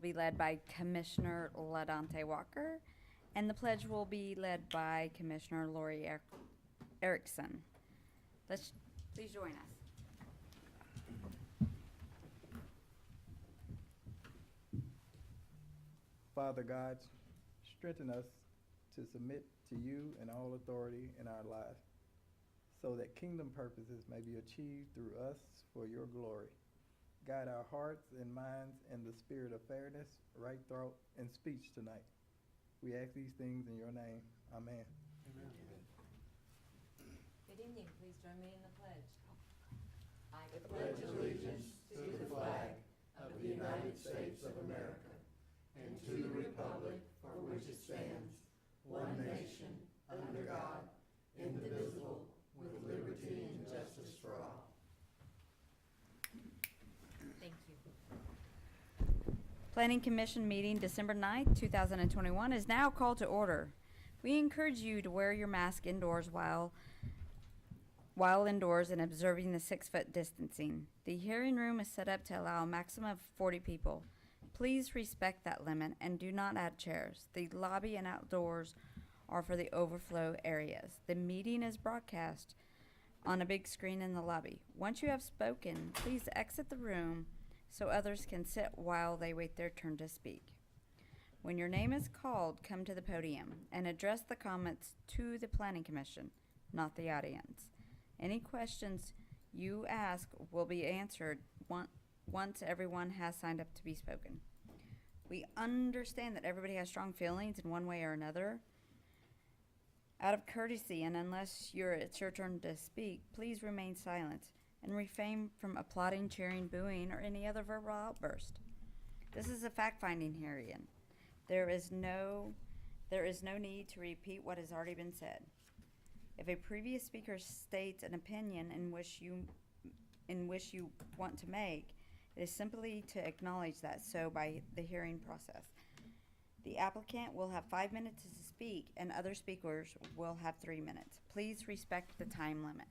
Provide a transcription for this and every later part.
be led by Commissioner LaDante Walker, and the pledge will be led by Commissioner Lori Erickson. Please join us. Father God, strengthen us to submit to you and all authority in our lives, so that kingdom purposes may be achieved through us for your glory. Guide our hearts and minds in the spirit of fairness, right thought, and speech tonight. We ask these things in your name. Amen. Amen. Good evening. Please join me in the pledge. I Pledge allegiance to the flag of the United States of America and to the republic for which it stands, one nation, under God, indivisible, with liberty and justice for all. Thank you. Planning Commission meeting December 9th, 2021 is now called to order. We encourage you to wear your mask indoors while indoors and observing the 6-foot distancing. The hearing room is set up to allow a maximum of 40 people. Please respect that limit and do not add chairs. The lobby and outdoors are for the overflow areas. The meeting is broadcast on a big screen in the lobby. Once you have spoken, please exit the room so others can sit while they wait their turn to speak. When your name is called, come to the podium and address the comments to the Planning Commission, not the audience. Any questions you ask will be answered once everyone has signed up to be spoken. We understand that everybody has strong feelings in one way or another. Out of courtesy and unless it's your turn to speak, please remain silent and refrain from applauding, cheering, booing, or any other verbal outburst. This is a fact-finding hearing. There is no need to repeat what has already been said. If a previous speaker states an opinion in which you want to make, it is simply to acknowledge that so by the hearing process. The applicant will have 5 minutes to speak and other speakers will have 3 minutes. Please respect the time limit.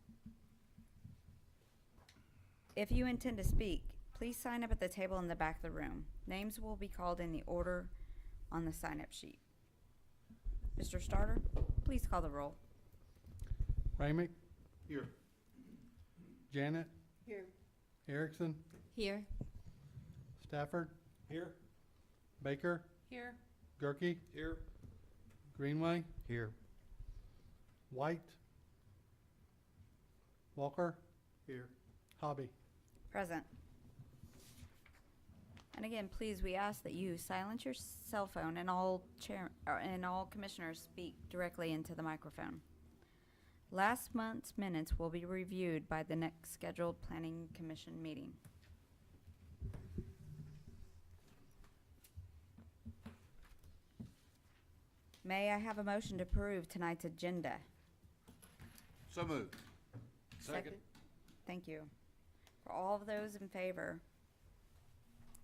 If you intend to speak, please sign up at the table in the back of the room. Names will be called in the order on the sign-up sheet. Mr. Starter, please call the roll. Ramick, Here. Janet, Here. Erickson, Here. Stafford, Here. Baker, Here. Gerke, Here. Greenway, Here. White, Walker, Here. Hobby. Present. And again, please, we ask that you silence your cell phone and all commissioners speak directly into the microphone. Last month's minutes will be reviewed by the next scheduled Planning Commission meeting. May I have a motion to approve tonight's agenda? So moved. Second. Thank you. For all of those in favor?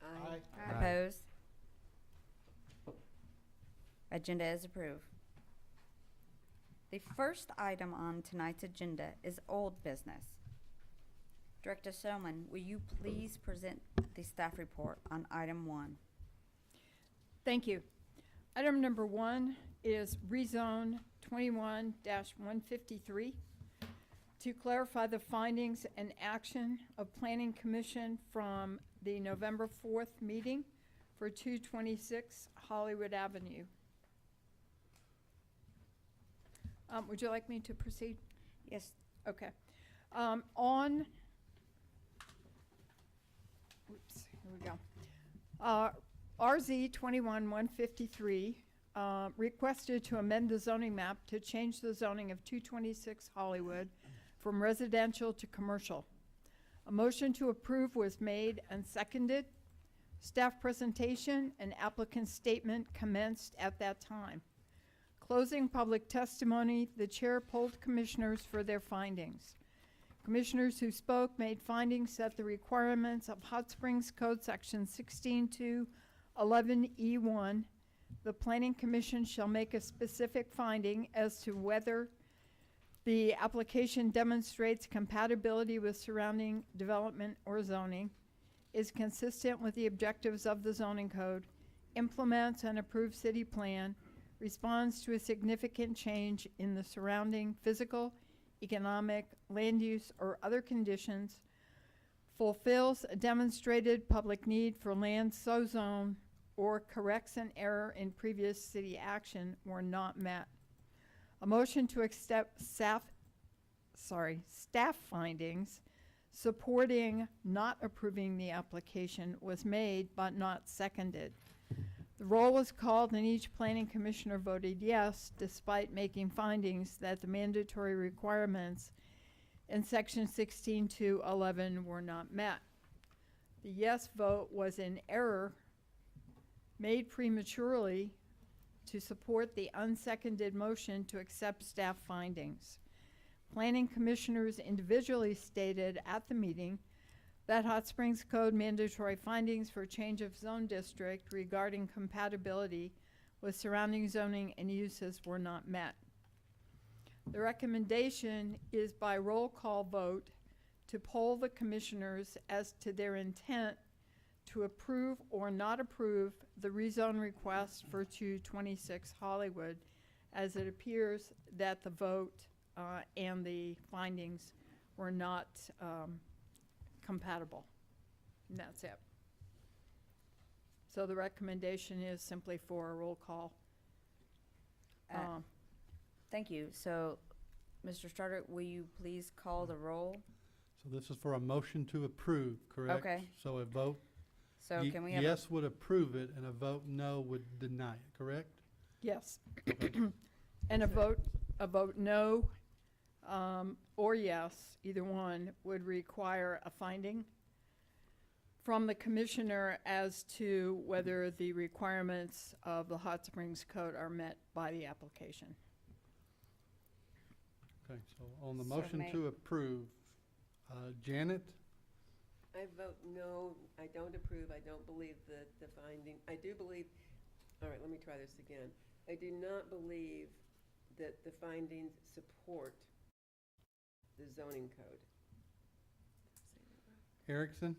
Aye. Opposed? Agenda is approved. The first item on tonight's agenda is old business. Director Soman, will you please present the staff report on item 1? Thank you. Item number 1 is rezone 21-153 to clarify the findings and action of Planning Commission from the November 4th meeting for 226 Hollywood Avenue. Would you like me to proceed? Yes. Okay. Here we go. RZ 21-153 requested to amend the zoning map to change the zoning of 226 Hollywood from residential to commercial. A motion to approve was made and seconded. Staff presentation and applicant statement commenced at that time. Closing public testimony, the chair polled commissioners for their findings. Commissioners who spoke made findings that the requirements of Hot Springs Code Section 16-11E1, the Planning Commission shall make a specific finding as to whether the application demonstrates compatibility with surrounding development or zoning, is consistent with the objectives of the zoning code, implements an approved city plan, responds to a significant change in the surrounding physical, economic, land use, or other conditions, fulfills a demonstrated public need for land so zoned, or corrects an error in previous city action were not met. A motion to accept staff findings supporting not approving the application was made but not seconded. The roll was called and each planning commissioner voted yes, despite making findings that the mandatory requirements in section 16.2.11 were not met. The yes vote was in error, made prematurely to support the unseconded motion to accept staff findings. Planning commissioners individually stated at the meeting that Hot Springs Code mandatory findings for change of zone district regarding compatibility with surrounding zoning and uses were not met. The recommendation is by roll call vote to poll the commissioners as to their intent to approve or not approve the rezone request for 226 Hollywood, as it appears that the vote and the findings were not compatible. And that's it. So the recommendation is simply for a roll call. Thank you. So, Mr. Starter, will you please call the roll? So this is for a motion to approve, correct? Okay. So a vote So can we have yes would approve it, and a vote no would deny it, correct? Yes. And a vote no or yes, either one, would require a finding from the commissioner as to whether the requirements of the Hot Springs Code are met by the application. Okay, so on the So motion to approve, Janet, I vote no. I don't approve. I don't believe that the finding, I do believe, all right, let me try this again. I do not believe that the findings support the zoning code. Erickson,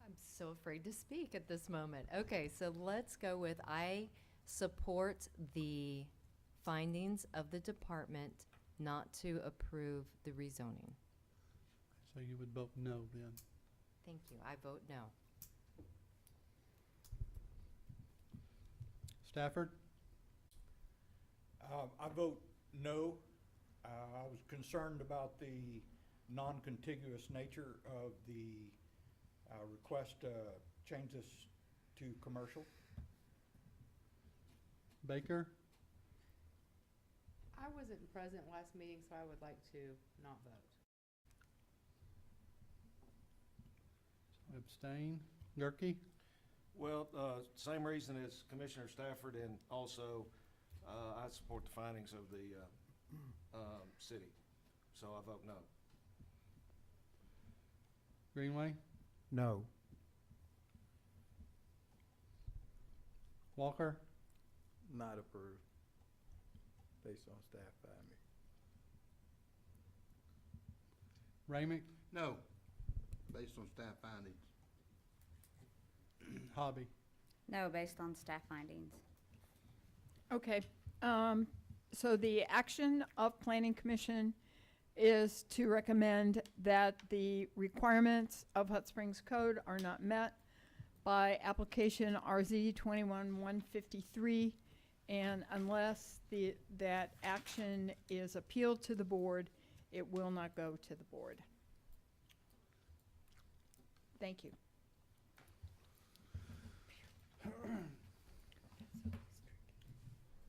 I'm so afraid to speak at this moment. Okay, so let's go with I support the findings of the department not to approve the rezoning. so you would vote no then. Thank you. I vote no. Stafford, I vote no. I was concerned about the non-contiguous nature of the request to change this to commercial. Baker, I wasn't present last meeting, so I would like to not vote. abstain. Gerke, Well, same reason as Commissioner Stafford, and also I support the findings of the city, so I vote no. Greenway, No. Walker, Not approved, based on staff findings. Ramick, No, based on staff findings. Hobby. No, based on staff findings. Okay, so the action of Planning Commission is to recommend that the requirements of Hot Springs Code are not met by application RZ 21-153, and unless that action is appealed to the board, it will not go to the board. Thank you.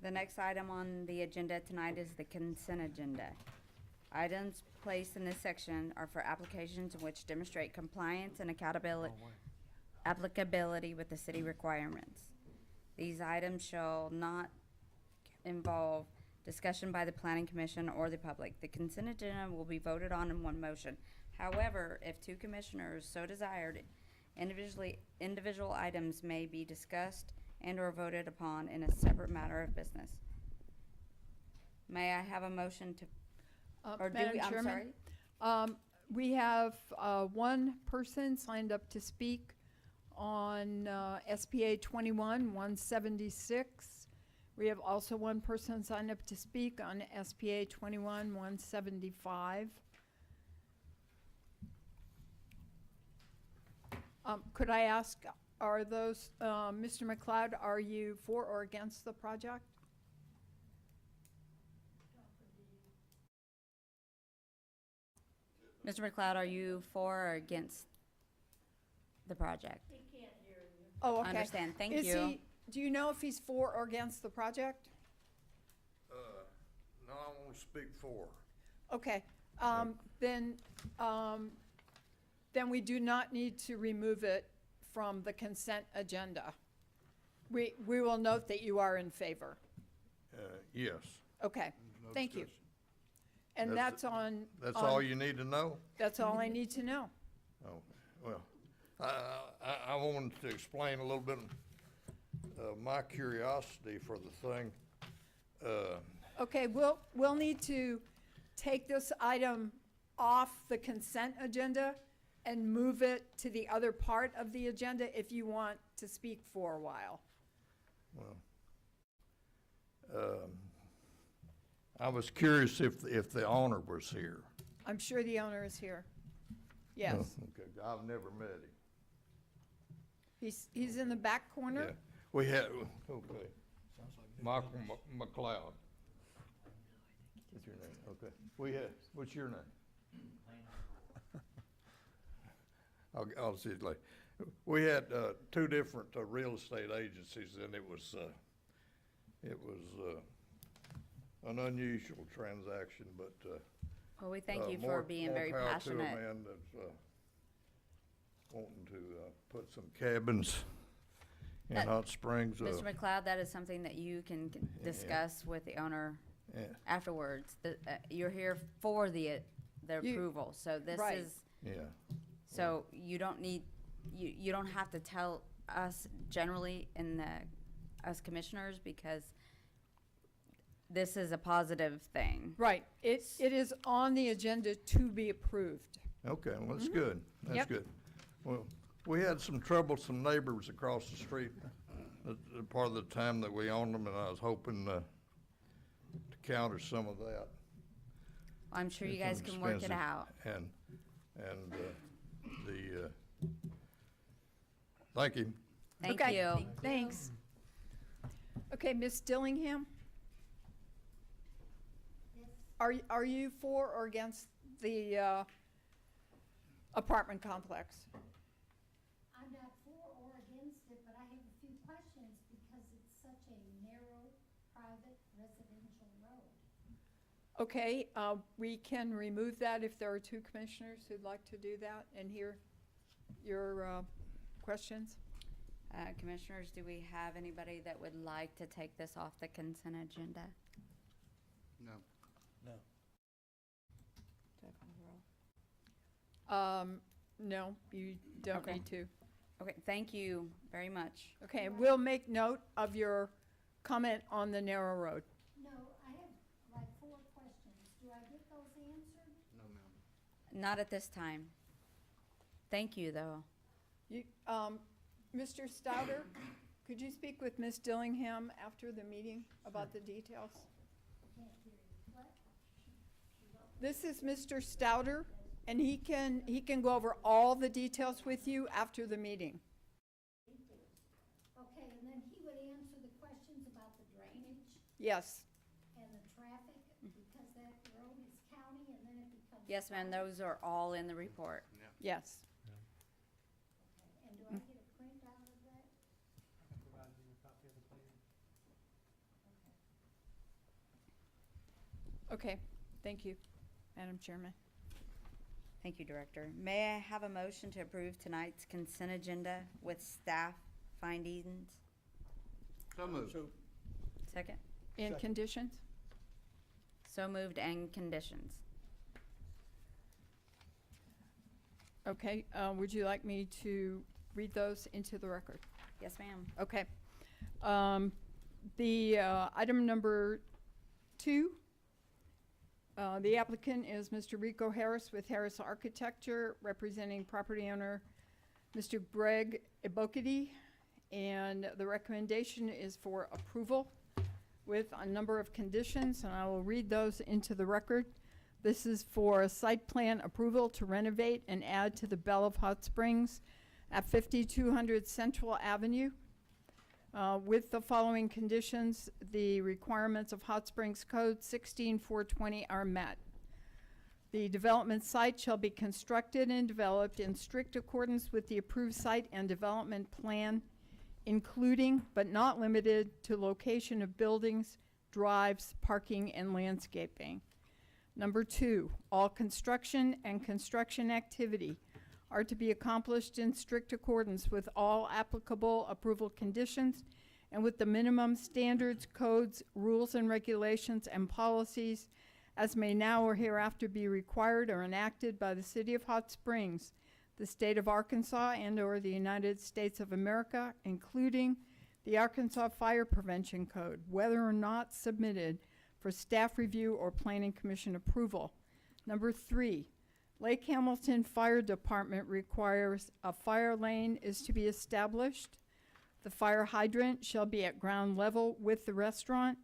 The next item on the agenda tonight is the consent agenda. Items placed in this section are for applications in which demonstrate compliance and applicability with the city requirements. These items shall not involve discussion by the planning commission or the public. The consent agenda will be voted on in one motion. However, if two commissioners so desired, individual items may be discussed and or voted upon in a separate matter of business. May I have a motion to, or do Madam we, I'm Chairman, sorry? We have one person signed up to speak on SPA 21-176. We have also one person signed up to speak on SPA 21-175. Could I ask, are those, Mr. McLeod, are you for or against the project? Mr. McLeod, are you for or against the project? Oh, okay. Understand, thank Is you. he, do you know if he's for or against the project? No, I want to speak for. Okay, then we do not need to remove it from the consent agenda. We will note that you are in favor. Yes. Okay, No thank you. discussion. And That's- that's on. That's on- all you need to know? That's all I need to know. Oh, well, I wanted to explain a little bit of my curiosity for the thing. Okay, we'll need to take this item off the consent agenda and move it to the other part of the agenda if you want to speak for a while. Well, I was curious if the owner was here. I'm sure the owner is here. Yes, Oh, okay, I've never met him. he's in the back Yeah, corner. we had, okay, Michael McLeod. What's your name? Okay, what's your name? I'll see it later. We had, two different, real estate agencies, and it was an unusual transaction, but, Well, we thank you more- for being more very power to a passionate. man that's, wanting to, put some cabins in That- Hot Springs. Mr. McLeod, that is something that you can discuss with the owner Yeah, afterwards. You're here for the You- approval, so this Right. is, yeah. so you don't need, you don't have to tell us generally us commissioners, because this is a positive thing. Right, it is on the agenda to be approved. Okay, well, that's good. That's Yep. good. Well, we had some troublesome neighbors across the street, the part of the time that we owned them, and I was hoping, to counter some of that. I'm sure you It's guys can work it inexpensive. out. And, thank you. Thank Okay. you. Thanks. Okay, Ms. Dillingham? Are you for or against the apartment complex? I'm not for or against it, but I have a few questions because it's such a narrow, private residential road. Okay, we can remove that if there are two commissioners who'd like to do that and hear your questions. Commissioners, do we have anybody that would like to take this off the consent agenda? No. Do I call the roll? No, you don't Okay. need to. Okay, thank you very much. Okay, we'll make note of your comment on the narrow road. No, I have like 4 questions. Do I get those answered? No, ma'am. Not at this time. Thank you, though. You, Mr. Stouter, could you speak with Ms. Dillingham after the meeting about the details? Can't hear you. What? This is Mr. Stouter, and he can go over all the details with you after the meeting. Okay, and then he would answer the questions about the drainage Yes, and the traffic, because that road is county and then it becomes. Yes, ma'am, those are all in the report. yes. And do I get a printout of that? Okay, thank you, Madam Chairman. Thank you, Director. May I have a motion to approve tonight's consent agenda with staff findings? So moved. Second? In Second. conditions? So moved and conditions. Okay, would you like me to read those into the record? Yes, ma'am. Okay. The item number 2, The applicant is Mr. Rico Harris with Harris Architecture, representing property owner Mr. Greg Ebokity, and the recommendation is for approval with a number of conditions, and I will read those into the record. This is for a site plan approval to renovate and add to the Belle of Hot Springs at 5200 Central Avenue. With the following conditions, the requirements of Hot Springs Code 16420 are met. The development site shall be constructed and developed in strict accordance with the approved site and development plan, including but not limited to location of buildings, drives, parking, and landscaping. Number 2, all construction and construction activity are to be accomplished in strict accordance with all applicable approval conditions and with the minimum standards, codes, rules, and regulations and policies as may now or hereafter be required or enacted by the City of Hot Springs, the State of Arkansas, and/or the United States of America, including the Arkansas Fire Prevention Code, whether or not submitted for staff review or Planning Commission approval. Number 3, Lake Hamilton Fire Department requires a fire lane is to be established. The fire hydrant shall be at ground level with the restaurant.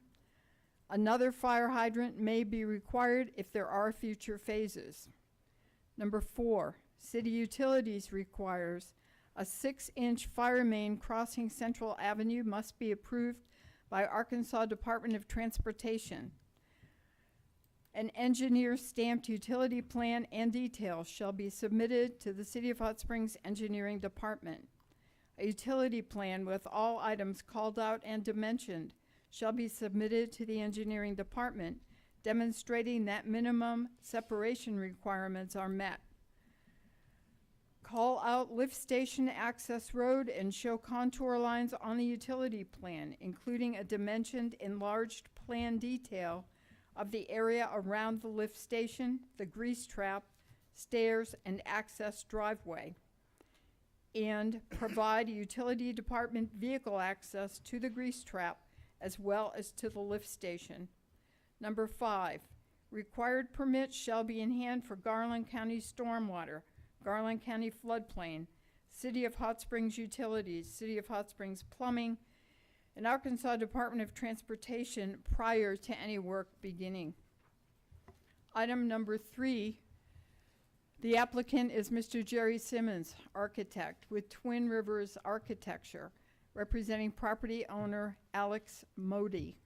Another fire hydrant may be required if there are future phases. Number 4, City Utilities requires a 6-inch fire main crossing Central Avenue must be approved by Arkansas Department of Transportation. An engineer stamped utility plan and details shall be submitted to the City of Hot Springs Engineering Department. A utility plan with all items called out and dimensioned shall be submitted to the Engineering Department, demonstrating that minimum separation requirements are met. Call out lift station access road and show contour lines on the utility plan, including a dimensioned enlarged plan detail of the area around the lift station, the grease trap, stairs, and access driveway. And provide utility department vehicle access to the grease trap as well as to the lift station. Number 5, required permits shall be in hand for Garland County Stormwater, Garland County Floodplain, City of Hot Springs Utilities, City of Hot Springs Plumbing, and Arkansas Department of Transportation prior to any work beginning. Item number 3, the applicant is Mr. Jerry Simmons, architect with Twin Rivers Architecture, representing property owner Alex Modi.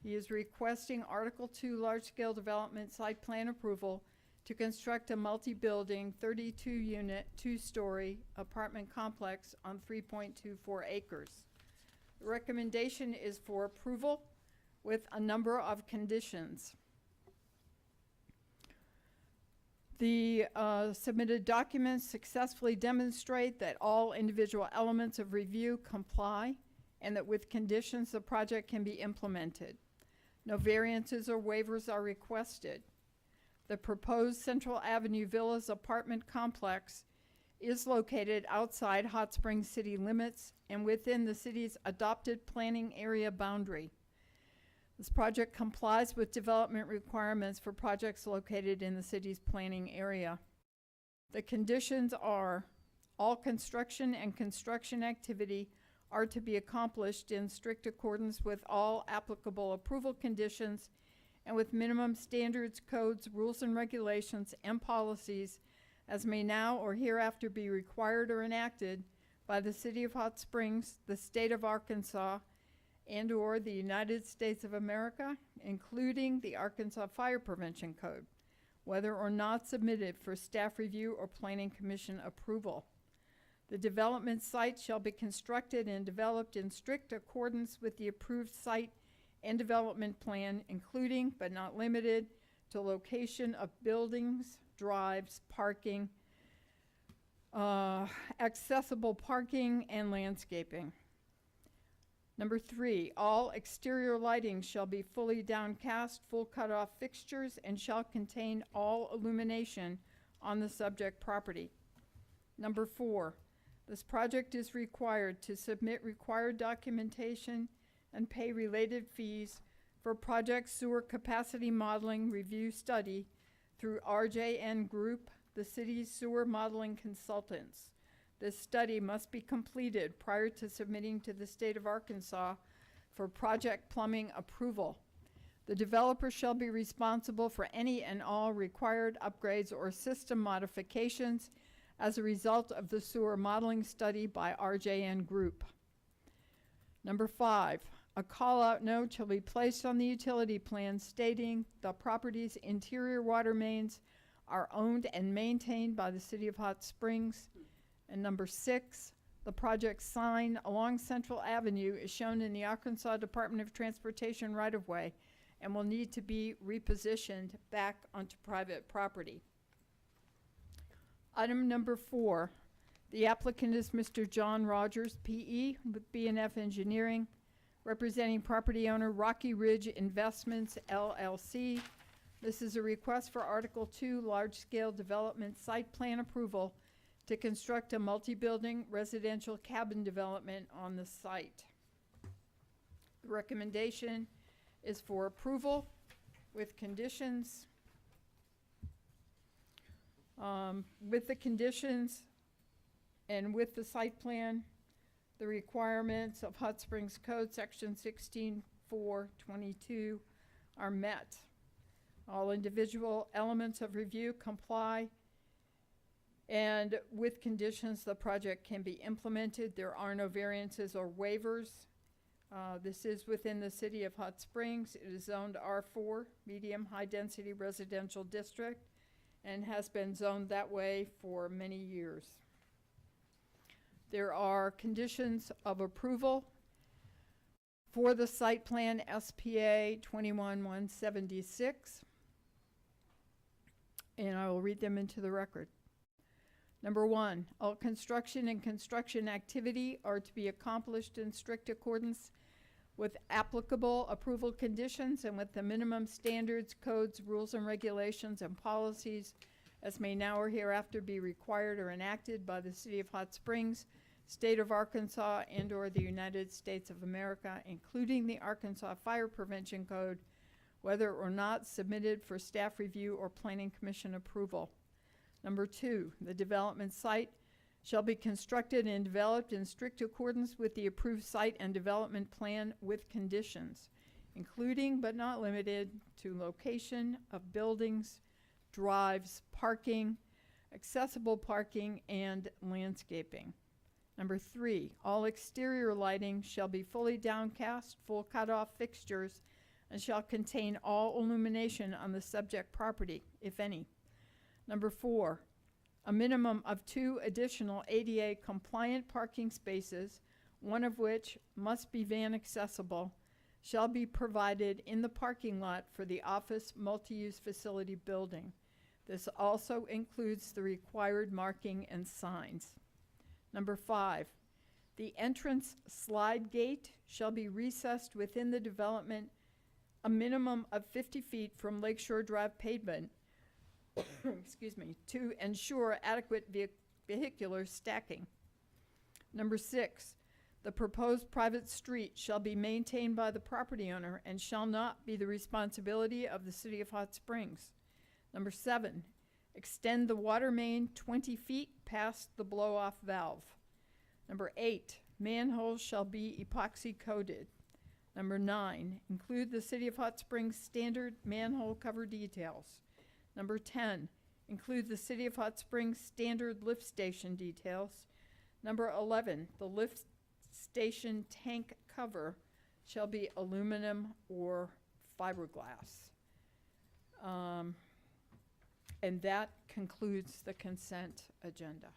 He is requesting Article 2 large-scale development site plan approval to construct a multi-building 32-unit, 2-story apartment complex on 3.24 acres. The recommendation is for approval with a number of conditions. The submitted documents successfully demonstrate that all individual elements of review comply and that with conditions the project can be implemented. No variances or waivers are requested. The proposed Central Avenue Villas apartment complex is located outside Hot Springs city limits and within the city's adopted planning area boundary. This project complies with development requirements for projects located in the city's planning area. The conditions are all construction and construction activity are to be accomplished in strict accordance with all applicable approval conditions and with minimum standards, codes, rules, and regulations and policies as may now or hereafter be required or enacted by the City of Hot Springs, the State of Arkansas, and/or the United States of America, including the Arkansas Fire Prevention Code, whether or not submitted for staff review or Planning Commission approval. The development site shall be constructed and developed in strict accordance with the approved site and development plan, including but not limited to location of buildings, drives, parking, accessible parking, and landscaping. Number 3, all exterior lighting shall be fully downcast, full cutoff fixtures, and shall contain all illumination on the subject property. Number 4, this project is required to submit required documentation and pay related fees for project sewer capacity modeling review study through RJN Group, the city's sewer modeling consultants. This study must be completed prior to submitting to the state of Arkansas for project plumbing approval. The developer shall be responsible for any and all required upgrades or system modifications as a result of the sewer modeling study by RJN Group. Number 5, a call-out note shall be placed on the utility plan stating the property's interior water mains are owned and maintained by the City of Hot Springs. And number 6, the project sign along Central Avenue is shown in the Arkansas Department of Transportation right-of-way and will need to be repositioned back onto private property. Item number 4, the applicant is Mr. John Rogers, P.E., with B&F Engineering, representing property owner Rocky Ridge Investments, LLC. This is a request for Article 2 large-scale development site plan approval to construct a multi-building residential cabin development on the site. The recommendation is for approval with conditions. With the conditions and with the site plan, the requirements of Hot Springs Code Section 16.422 are met. All individual elements of review comply, and with conditions, the project can be implemented. There are no variances or waivers. This is within the City of Hot Springs. It is zoned R4, medium high-density residential district, and has been zoned that way for many years. There are conditions of approval for the site plan SPA 21176, and I will read them into the record. Number 1, all construction and construction activity are to be accomplished in strict accordance with applicable approval conditions and with the minimum standards, codes, rules, and regulations and policies as may now or hereafter be required or enacted by the City of Hot Springs, State of Arkansas, and/or the United States of America, including the Arkansas Fire Prevention Code, whether or not submitted for staff review or Planning Commission approval. Number 2, the development site shall be constructed and developed in strict accordance with the approved site and development plan with conditions, including but not limited to location of buildings, drives, parking, accessible parking, and landscaping. Number 3, all exterior lighting shall be fully downcast, full cutoff fixtures, and shall contain all illumination on the subject property, if any. Number 4, a minimum of 2 additional ADA compliant parking spaces, one of which must be van accessible, shall be provided in the parking lot for the office multi-use facility building. This also includes the required marking and signs. Number 5, the entrance slide gate shall be recessed within the development a minimum of 50 feet from Lakeshore Drive pavement excuse me, to ensure adequate vehicular stacking. Number 6, the proposed private street shall be maintained by the property owner and shall not be the responsibility of the City of Hot Springs. Number 7, extend the water main 20 feet past the blow-off valve. Number 8, manholes shall be epoxy coated. Number 9, include the City of Hot Springs standard manhole cover details. Number 10, include the City of Hot Springs standard lift station details. Number 11, the lift station tank cover shall be aluminum or fiberglass. And that concludes the consent agenda.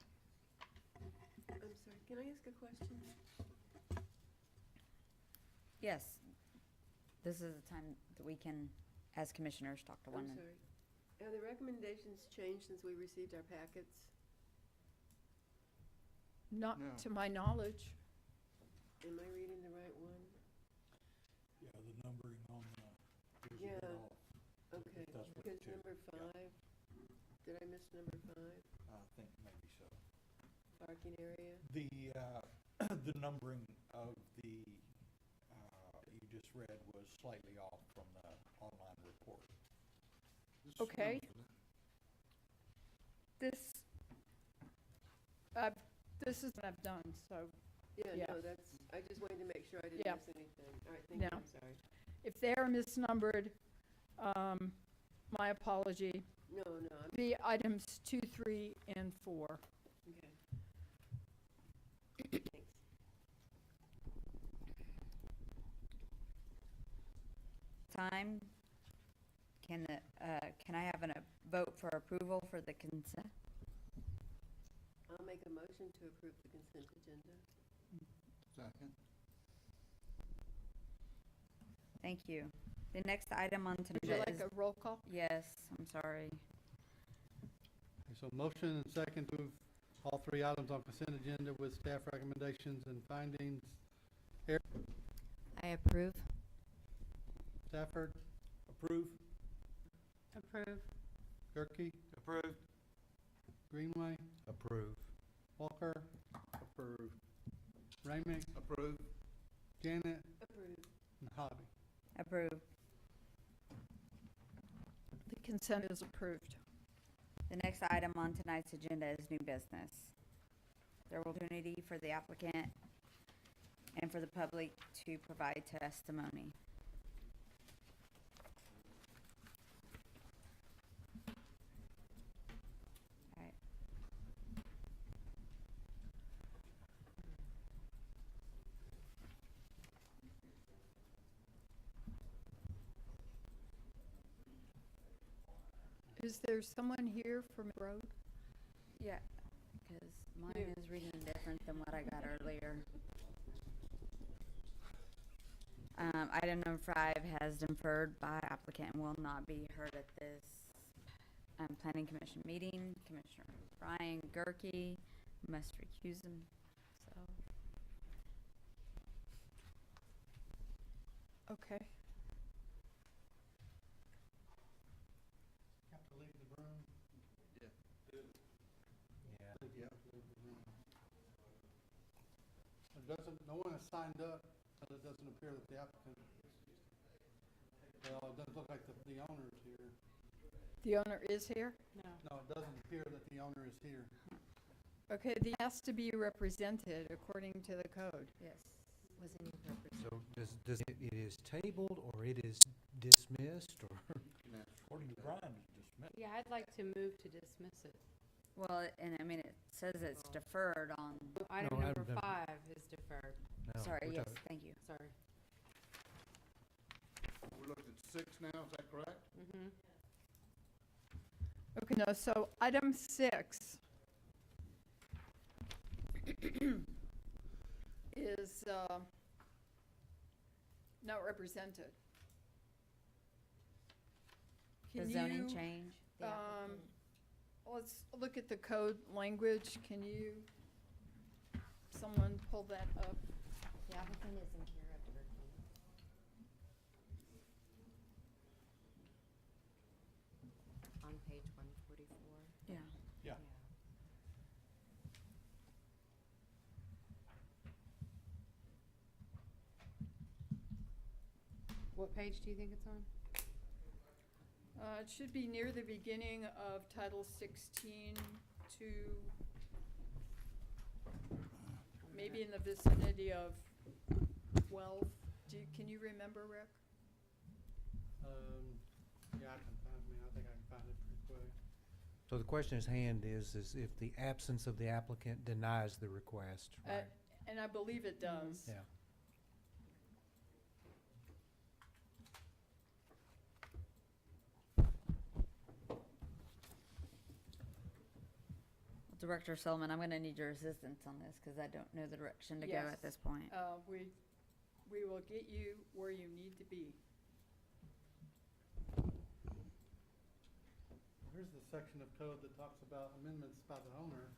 I'm sorry, can I ask a question? Yes. This is the time that we can, as commissioners, talk to one I'm another. sorry. Have the recommendations changed since we received our packets? Not No. to my knowledge. Am I reading the right one? Yeah, the numbering on the, is a Yeah. bit off. Okay, That's what because it is. number 5, did I miss number 5? I think maybe so. Parking area? The, the numbering of the, you just read was slightly off. from the online report. Okay. This is what I've done, so Yeah, Yeah. no, that's, I just wanted to make sure I didn't Yeah. miss anything. All right, thank you, No. I'm sorry. if they are misnumbered, my apology. No, I'm, The items 2, 3, and 4. okay. Thanks. Time, can I have a vote for approval for the consent? I'll make a motion to approve the consent agenda. Second. Thank you. The next item on Would you tonight like is, a roll call? yes, I'm sorry. Okay, so motion and second to move all three items on consent agenda with staff recommendations and findings. I approve. Stafford, Approve? Approve. Gerke, Approved. Greenway, Approve. Walker, Approve. Ramick, Approved. Janet, Approved. and Hobby. Approved. The consent is approved. The next item on tonight's agenda is new business. There will be opportunity for the applicant and for the public to provide testimony. All right. Is there someone here from Road? Yeah, because mine is reading different than what I got earlier. Item number 5 has deferred by applicant and will not be heard at this planning commission meeting. Commissioner Brian Gerke must recuse himself. Okay. Have to leave the room. Yeah. Yeah. It doesn't, no one has signed up, but it doesn't appear that the applicant, well, it doesn't look like the owner is here. The owner is here? No. No, it doesn't appear that the owner is here. Okay, the has to be represented according to the code. Yes. Wasn't even represented. So does it is tabled or it is dismissed or? According to Brian, it's dismissed. Yeah, I'd like to move to dismiss it. Well, and I mean, it says it's deferred on, Item No, number item 5 is deferred. No, sorry, we're yes, talking- thank you. Sorry. We're looking at 6 now, is that correct? Mm-hmm. Okay, no, so item 6 is not represented. The Can zoning you, change. The applicant. let's look at the code language. Can you, someone pull that up? The applicant is in care of Turkey. On page 144. Yeah. Yeah. What page do you think it's on? It should be near the beginning of Title 16 to maybe in the vicinity of 12. Can you remember, Rick? Yeah, I think I can find it pretty quick. So the question at hand is if the absence of the applicant denies the request, right? And I believe it does. Yeah. Director Solomon, I'm gonna need your assistance on this, because I don't know the direction to go Yes. at this point. We will get you where you need to be. Here's the section of code that talks about amendments by the owner.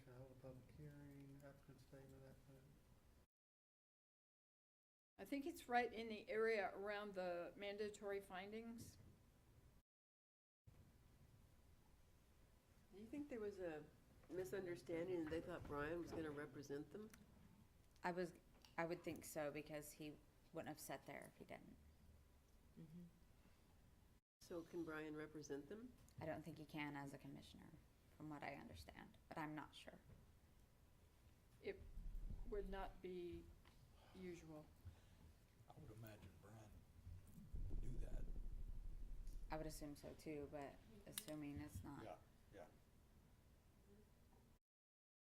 Shall hold a public hearing, applicant statement, applicant. I think it's right in the area around the mandatory findings. Do you think there was a misunderstanding and they thought Brian was gonna represent them? I would think so, because he wouldn't have sat there if he didn't. So can Brian represent them? I don't think he can as a commissioner, from what I understand, but I'm not sure. It would not be usual. I would imagine Brian would do that. I would assume so too, but assuming it's not. Yeah, yeah.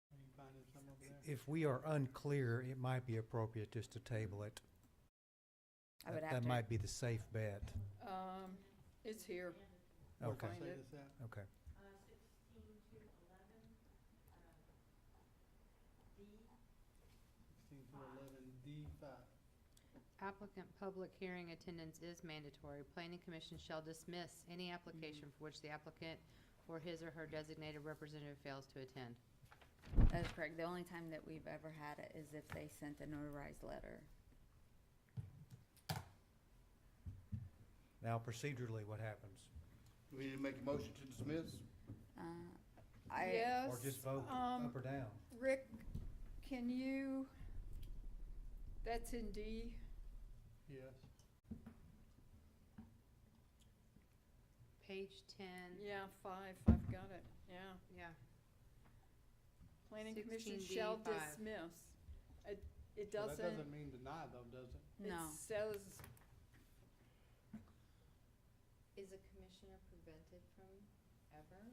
Are you finding some over there? If we are unclear, it might be appropriate just to table it. I would That have to. might be the safe bet. It's here. Where Okay, does it say Find this at? okay. 16 to 11, D5. Applicant public hearing attendance is mandatory. Planning Commission shall dismiss any application for which the applicant or his or her designated representative fails to attend. That is correct. The only time that we've ever had it is if they sent a notarized letter. Now procedurally, what happens? We need to make a motion to dismiss? Yes. Or just vote up or down? Rick, can you, that's in D. Yes. Page 10. Yeah, 5, I've got it, yeah. Yeah. Planning Commission 16D, shall 5. dismiss. It So doesn't, that doesn't mean deny though, does it? it No. says, Is a commissioner prevented from ever,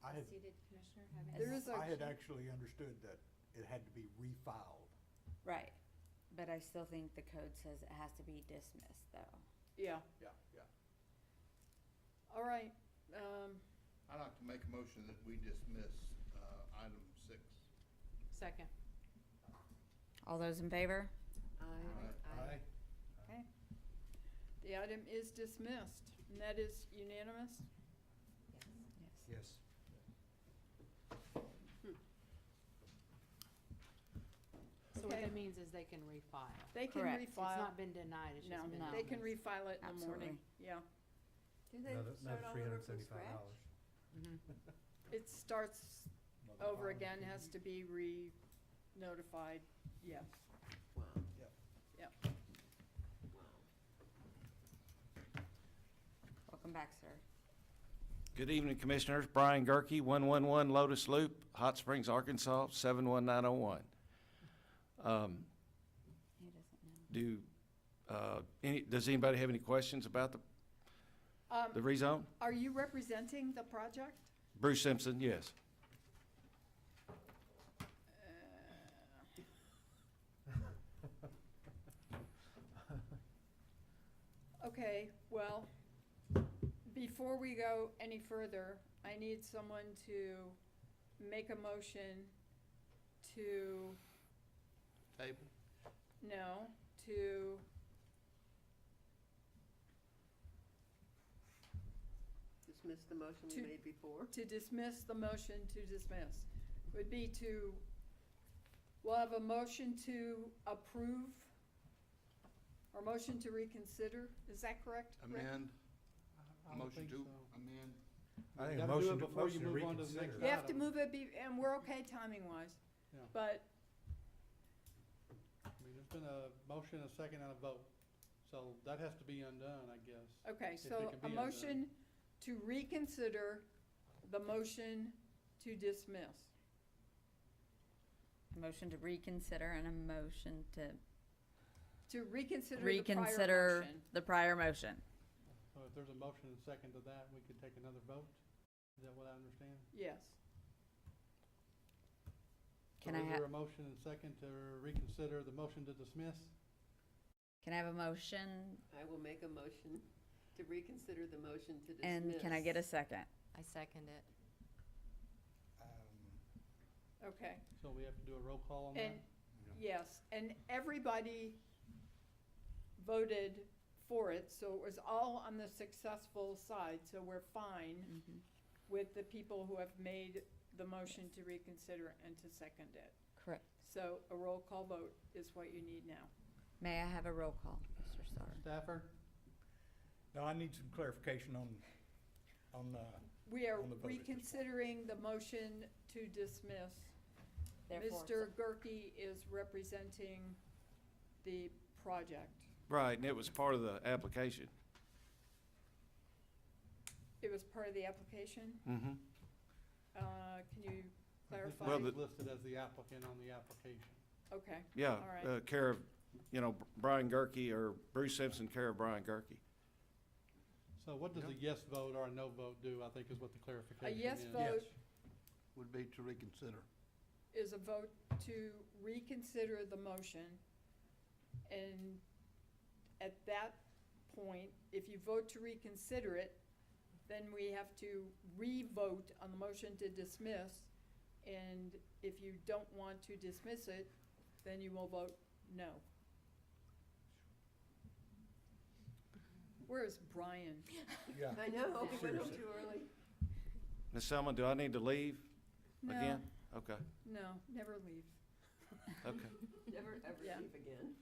I a had, seated commissioner having? There is a- I had actually understood that it had to be refiled. Right. But I still think the code says it has to be dismissed though. yeah, Yeah, yeah. all right. I'd like to make a motion that we dismiss, item 6. Second. All those in favor? Aye. Okay. The item is dismissed, and that is unanimous? Yes. So what Okay. that means is they can refile. They can Correct. It's refile. not been denied, it's No, just been no. they can dismissed. refile it in the morning, yeah. Do they Another start all over from $375. scratch? Mhm. It starts Another over file. again, has to be re-notified, yes. Wow. Yep. Yep. Welcome back, sir. Good evening, Commissioners. Brian Gerke, 111 Lotus Loop, Hot Springs, Arkansas, 71901. He doesn't know. Does anybody have any questions about the rezone? Are you representing the project? Bruce Simpson, yes. Okay, well, before we go any further, I need someone to make a motion to, Table? no, to, Dismiss the motion we To- made before. to dismiss the motion to dismiss. Would be to, we'll have a motion to approve, or motion to reconsider, is that correct, Rick? Amend? I would Motion think to so. amend? I think You a gotta do motion it to, before you motion to move on to the next reconsider. You have to item. move it, and we're okay timing-wise, Yeah. but, I mean, there's been a motion, a second, and a vote. So that has to be undone, I guess. okay, If so it can a be motion to reconsider the motion to dismiss. A motion to reconsider and a motion to To reconsider the prior reconsider motion. the prior motion. So if there's a motion and second to that, we could take another vote? Is that what I understand? Yes. Can So I is there have, a motion and second to reconsider the motion to dismiss? can I have a motion I will make a motion to reconsider the motion to dismiss. and can I get a second? I second it. Okay, So we have to do a roll call on that? and, yes, and everybody voted for it, so it was all on the successful side, so we're fine Mhm. with the people who have made the motion to reconsider and to second it. Correct. So a roll call vote is what you need now. May I have a roll call, Mr. Starr? Stafford? Now, I need some clarification on We are On the vote at this point. reconsidering the motion to dismiss. Therefore, Mr. Gerke is representing the project. Right, and it was part of the application. It was part of the application? Mm-hmm. Can you clarify? Well, He's listed as the applicant on the application. Okay, Yeah, all right. care of, Brian Gerke, or Bruce Simpson, care of Brian Gerke. So what does a yes vote or a no vote do, I think is what the A clarification is. yes vote Would be to reconsider. is a vote to reconsider the motion. And at that point, if you vote to reconsider it, then we have to re-vote on the motion to dismiss. And if you don't want to dismiss it, then you will vote no. Where is Brian? Yeah. I know, we went home Seriously. too early. Ms. Selma, do I need to leave again? Okay, No, never leave. okay. Never ever Yeah. leave again.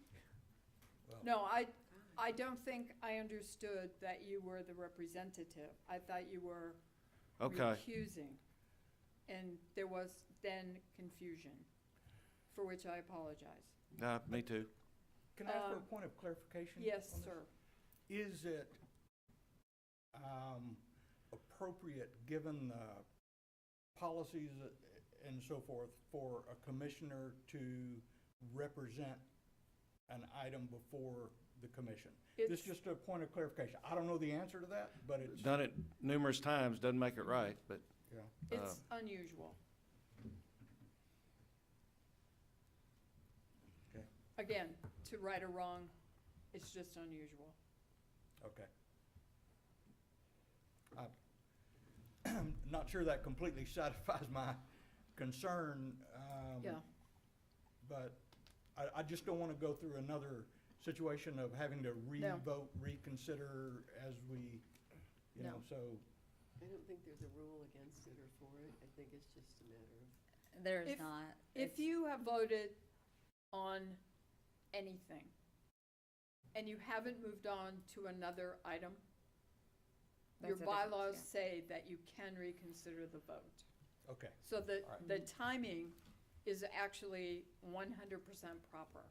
No, I don't think I understood that you were the representative. I thought you were Okay. recusing. And there was then confusion, for which I apologize. Me too. Can I ask for a point of clarification? Yes, on this? sir. Is it appropriate, given the policies and so forth, for a commissioner to represent an item before the commission? This is It's- just a point of clarification. I don't know the answer to that, but it's, Done it numerous times, doesn't make it right, but, yeah. It's unusual. Okay. Again, to right or wrong, it's just unusual. Okay. I'm not sure that completely satisfies my concern. Yeah. But I just don't want to go through another situation of having to re-vote, reconsider as we, you know, No. so. I don't think there's a rule against it or for it. I think it's just a matter of, There is If- not. If It's- you have voted on anything and you haven't moved on to another item, your That's a difference, bylaws yeah. say that you can reconsider the vote. Okay, So the, All right. the timing is actually 100% proper.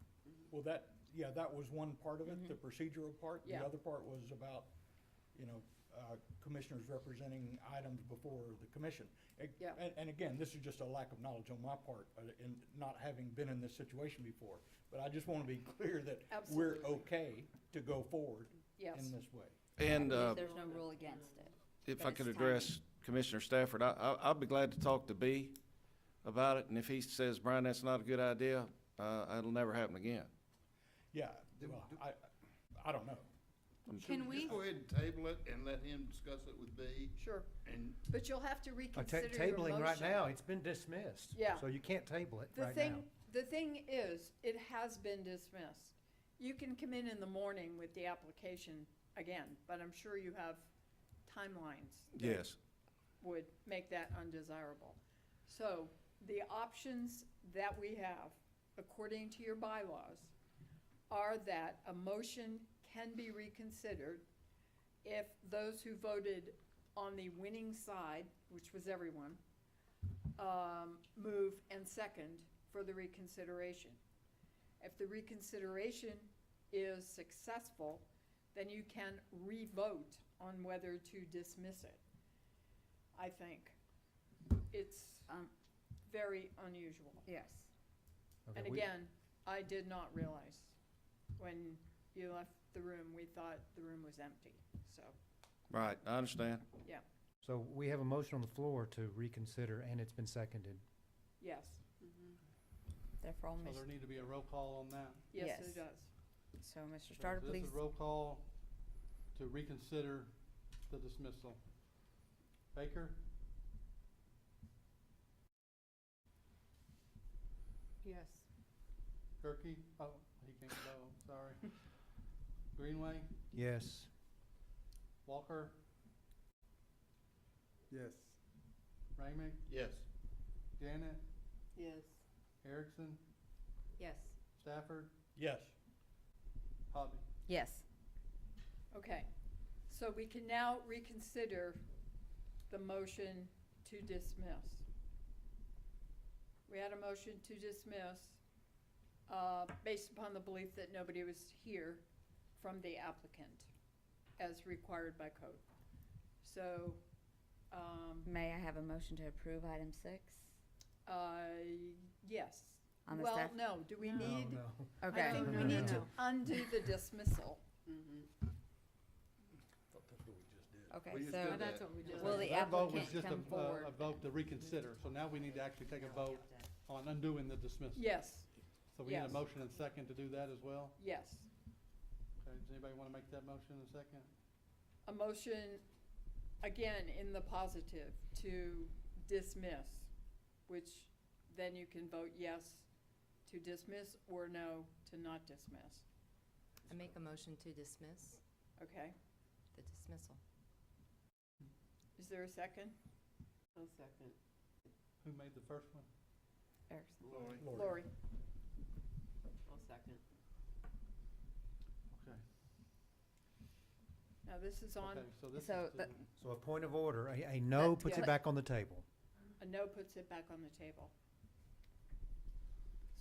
well, that was one part of it, the procedural part. Yeah. The other part was about, commissioners representing items before the commission. Yeah. And again, this is just a lack of knowledge on my part, in not having been in this situation before. But I just want to be clear that we're Absolutely. okay to go forward Yes. in this way. And, There's no rule against it. if But I it's could timing. address Commissioner Stafford, I'll be glad to talk to B about it, and if he says, Brian, that's not a good idea, it'll never happen again. Yeah, well, I don't know. Can we, Go ahead and table it and let him discuss it with B, Sure, and but you'll have to reconsider your motion. Tabling right now, it's been dismissed. Yeah. So you can't table it The right now. thing, the thing is, it has been dismissed. You can come in the morning with the application again, but I'm sure you have timelines that Yes. would make that undesirable. So the options that we have, according to your bylaws, are that a motion can be reconsidered if those who voted on the winning side, which was everyone, move and second for the reconsideration. If the reconsideration is successful, then you can re-vote on whether to dismiss it. I think. It's very unusual. Yes. Okay, And again, I did not realize when you left the room, we thought the room was empty, so, Right, I understand. yeah, So we have a motion on the floor to reconsider, and it's been seconded. yes, Therefore, So there need to be a roll call on that. yes, Yes. it does. so Mr. So Starter, please. This is roll call to reconsider the dismissal. Baker, yes. Gerke, oh, he can't go, sorry. Greenway, Yes. Walker, Yes. Ramick, yes. Janet, yes. Erickson, Yes. Stafford, Yes. Hobby. Yes. Okay, so we can now reconsider the motion to dismiss. We had a motion to dismiss, based upon the belief that nobody was here from the applicant, as required by code. So, May I have a motion to approve item 6? yes. On the Well, staff? no, do we need, No. Okay. I think we No, need no, to undo the dismissal. Thought that's what we just did. Okay, We just so did that. That's what we just. will the That vote was applicant just come forward? a vote to reconsider, so now we need to actually take a vote on undoing the dismissal. Yes, So we need a yes. motion and second to do that as well. yes. Okay, does anybody want to make that motion in a second? A motion, again, in the positive, to dismiss, which then you can vote yes to dismiss or no to not dismiss. I make a motion to dismiss Okay? the dismissal. Is there a second? I'll second. Who made the first one? Erickson. Lori. Lori? I'll second. Okay. Now, this is on, Okay, so this is So to- the- So a point of order, a no That- puts yeah. it back on the table. a no puts it back on the table.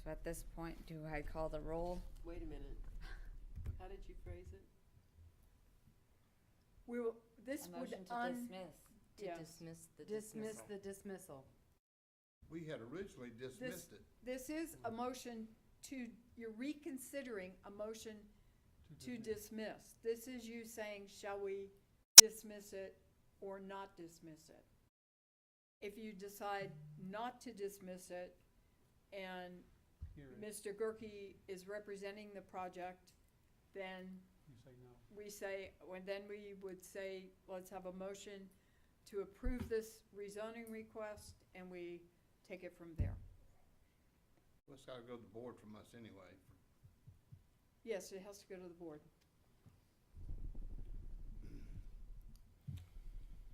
So at this point, do I call the roll? Wait a minute. How did you phrase it? We will, this A would motion to dismiss. To Yes. dismiss the Dismiss dismissal. the dismissal. We had originally dismissed it. This is a motion to, you're reconsidering a motion to dismiss. This is you saying, shall we dismiss it or not dismiss it? If you decide not to dismiss it, and Hearing, Mr. Gerke is representing the project, then you say no. we say, well, then we would say, let's have a motion to approve this rezoning request, and we take it from there. Well, it's gotta go to the board from us anyway. Yes, it has to go to the board.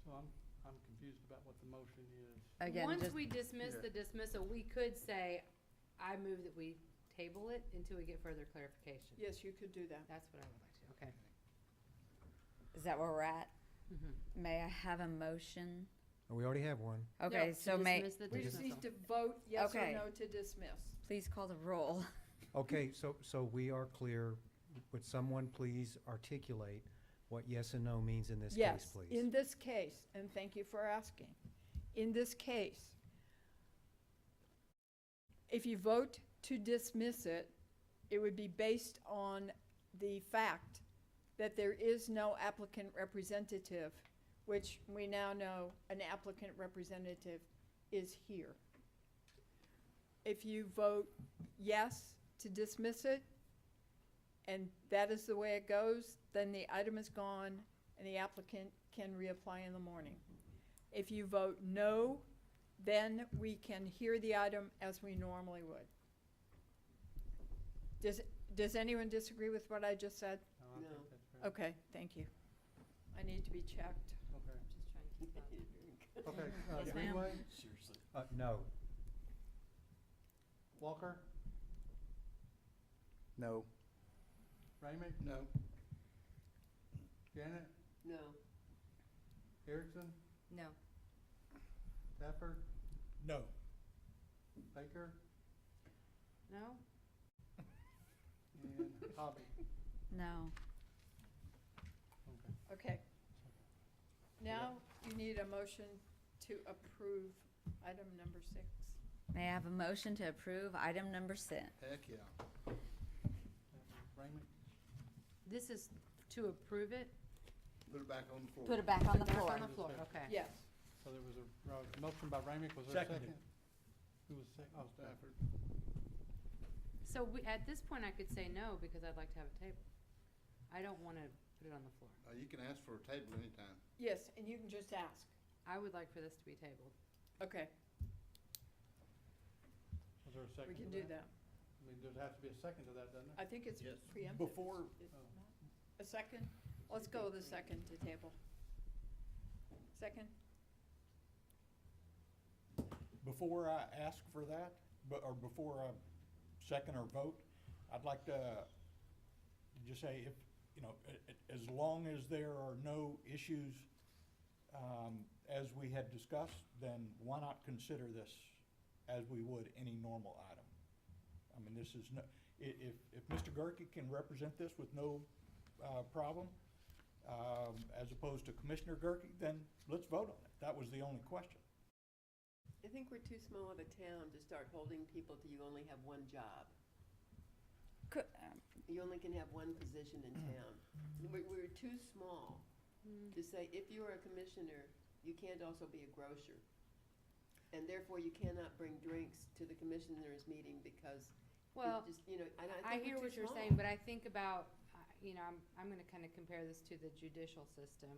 So I'm confused about what the motion is. Again, Once just, we dismiss Yeah. the dismissal, we could say, I move that we table it until we get further clarification. Yes, you could do that. That's what I would like to, okay. is that where we're at? Mhm. May I have a motion? We already have one. Okay, No, so To may, dismiss the We just dismissal. need to vote yes or Okay. no to dismiss. please call the roll. Okay, so we are clear. Would someone please articulate what yes and no means in this case, Yes, please? in this case, and thank you for asking, in this case, if you vote to dismiss it, it would be based on the fact that there is no applicant representative, which we now know an applicant representative is here. If you vote yes to dismiss it, and that is the way it goes, then the item is gone and the applicant can reapply in the morning. If you vote no, then we can hear the item as we normally would. Does anyone disagree with what I just said? No, I No. think that's fair. Okay, thank you. I need to be checked. Okay, Just trying to keep up. okay, Yes, ma'am. Greenway, Seriously. No. Walker, No. Ramick, No. Janet, No. Erickson, No. Stafford, No. Baker, No? and Hobby. No. Okay. Okay. Now you need a motion to approve item number 6. May I have a motion to approve item number 6? Heck, yeah. Ramick, This is to approve it? Put it back on the floor. Put it back on the Back floor. on the floor, okay. Yes. so there was a motion by Ramick, was there a Seconded. second? Who was second? Oh, Stafford. So at this point, I could say no, because I'd like to have a table. I don't want to put it on the floor. You can ask for a table anytime. Yes, and you can just ask. I would like for this to be tabled. Okay, Was there a second we to can do that. I mean, there'd have to be a second to that, doesn't there? I think it's Yes. preemptive. Before, Is it not? A second? Let's go with a second to table. Second? before I ask for that, or before I second or vote, I'd like to just say if, as long as there are no issues as we had discussed, then why not consider this as we would any normal item? I mean, this is no, if Mr. Gerke can represent this with no problem, as opposed to Commissioner Gerke, then let's vote on it. That was the only question. I think we're too small of a town to start holding people to you only have one job. You only can have one position in town. We're too small to say, if you're a commissioner, you can't also be a grocer. And therefore, you cannot bring drinks to the commissioners' meeting because Well, it just, you know, I think hear we're what too you're small. saying, but I think about, you know, I'm gonna kind of compare this to the judicial system.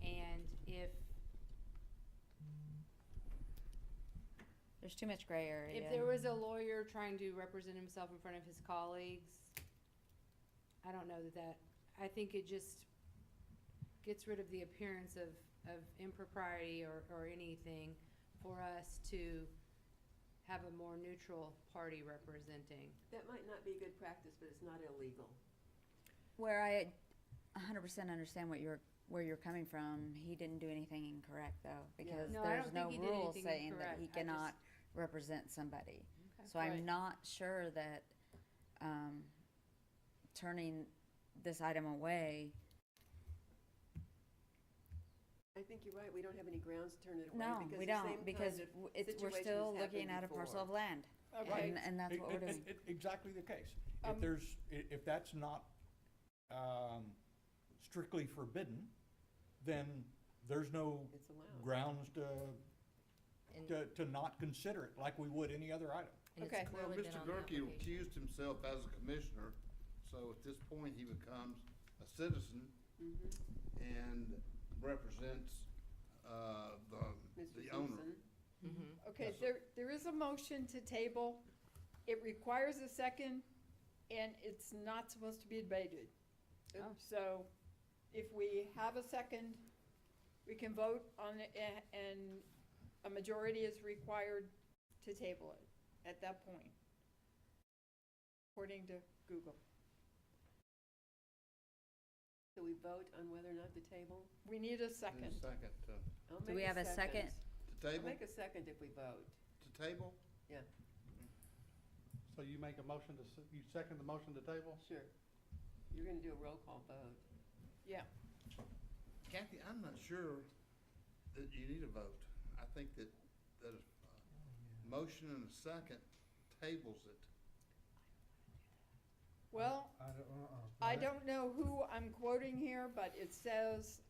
And if There's too much gray area. there was a lawyer trying to represent himself in front of his colleagues, I don't know that, I think it just gets rid of the appearance of impropriety or anything for us to have a more neutral party representing. That might not be good practice, but it's not illegal. Where I 100% understand where you're coming from, he didn't do anything incorrect though, because No, I there's don't no think he did rule anything saying that incorrect. he I just- cannot represent somebody. Okay. So Right. I'm not sure that turning this item away. I think you're right. We don't have any grounds to turn it away. No, because we the same don't, because kind of we're situation still has looking happened at a parcel before. of land. Okay. And that's what we're doing. Exactly the case. Um, If there's, if that's not strictly forbidden, then there's no It's allowed. grounds And, to not consider it like we would any other item. and Okay. it's Well, clearly been Mr. on the Gerke application. recused himself as a commissioner, so at this point, he becomes a citizen and represents, Mr. the owner. Simpson? Mhm. Okay, Yes, there is a motion to table. It requires a second, and it's not supposed to be debated. Oh. So if we have a second, we can vote on it, and a majority is required to table it at that point, according to Google. So we vote on whether or not to table? We need a In a second. second, I'll Do make we have a second? to I'll table, make a second if we vote. to table? Yeah, So you make a motion to, you second the motion to table? sure. You're gonna do a roll call vote. Yeah. Kathy, I'm not sure that you need a vote. I think that a motion and a second tables it. Well, I don't know who I'm quoting here, but it says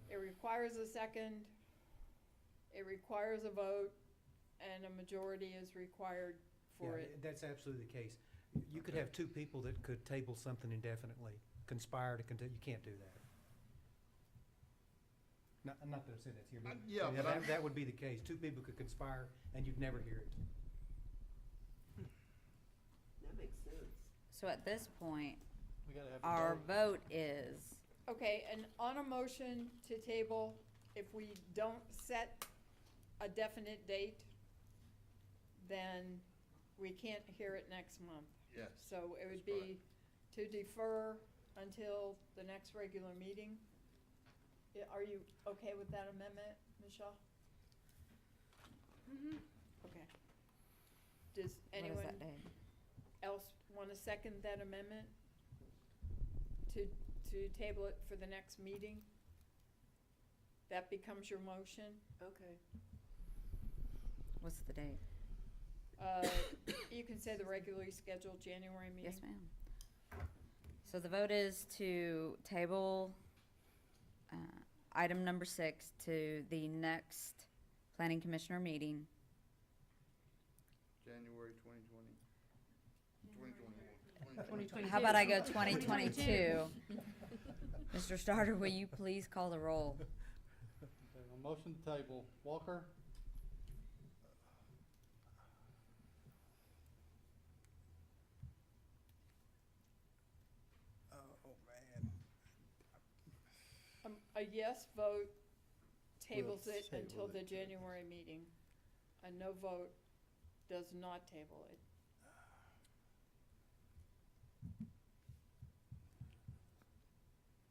it requires a second, it requires a vote, and a majority is required for it. That's absolutely the case. You could have two people that could table something indefinitely, conspire to continue, you can't do that. Not that I said that's here, but Yeah, but I'm- that would be the case. Two people could conspire and you'd never hear it. That makes sense. So at this point, We gotta have a our vote. vote is, Okay, and on a motion to table, if we don't set a definite date, then we can't hear it next month. Yes. So it would That's be to defer until the next regular meeting. Are you okay with that amendment, Michelle? Okay. Does what is anyone that day? else want to second that amendment? To table it for the next meeting? That becomes your motion? Okay. What's the date? You can say the regularly scheduled January meeting. Yes, ma'am. So the vote is to table item number 6 to the next planning commissioner meeting. January 2020. 2021. How about I go 2022? Mr. Starter, will you please call the roll? Okay, a motion to table. Walker? Oh, man. A yes vote tables We'll it until table the it. January meeting. A no vote does not table it.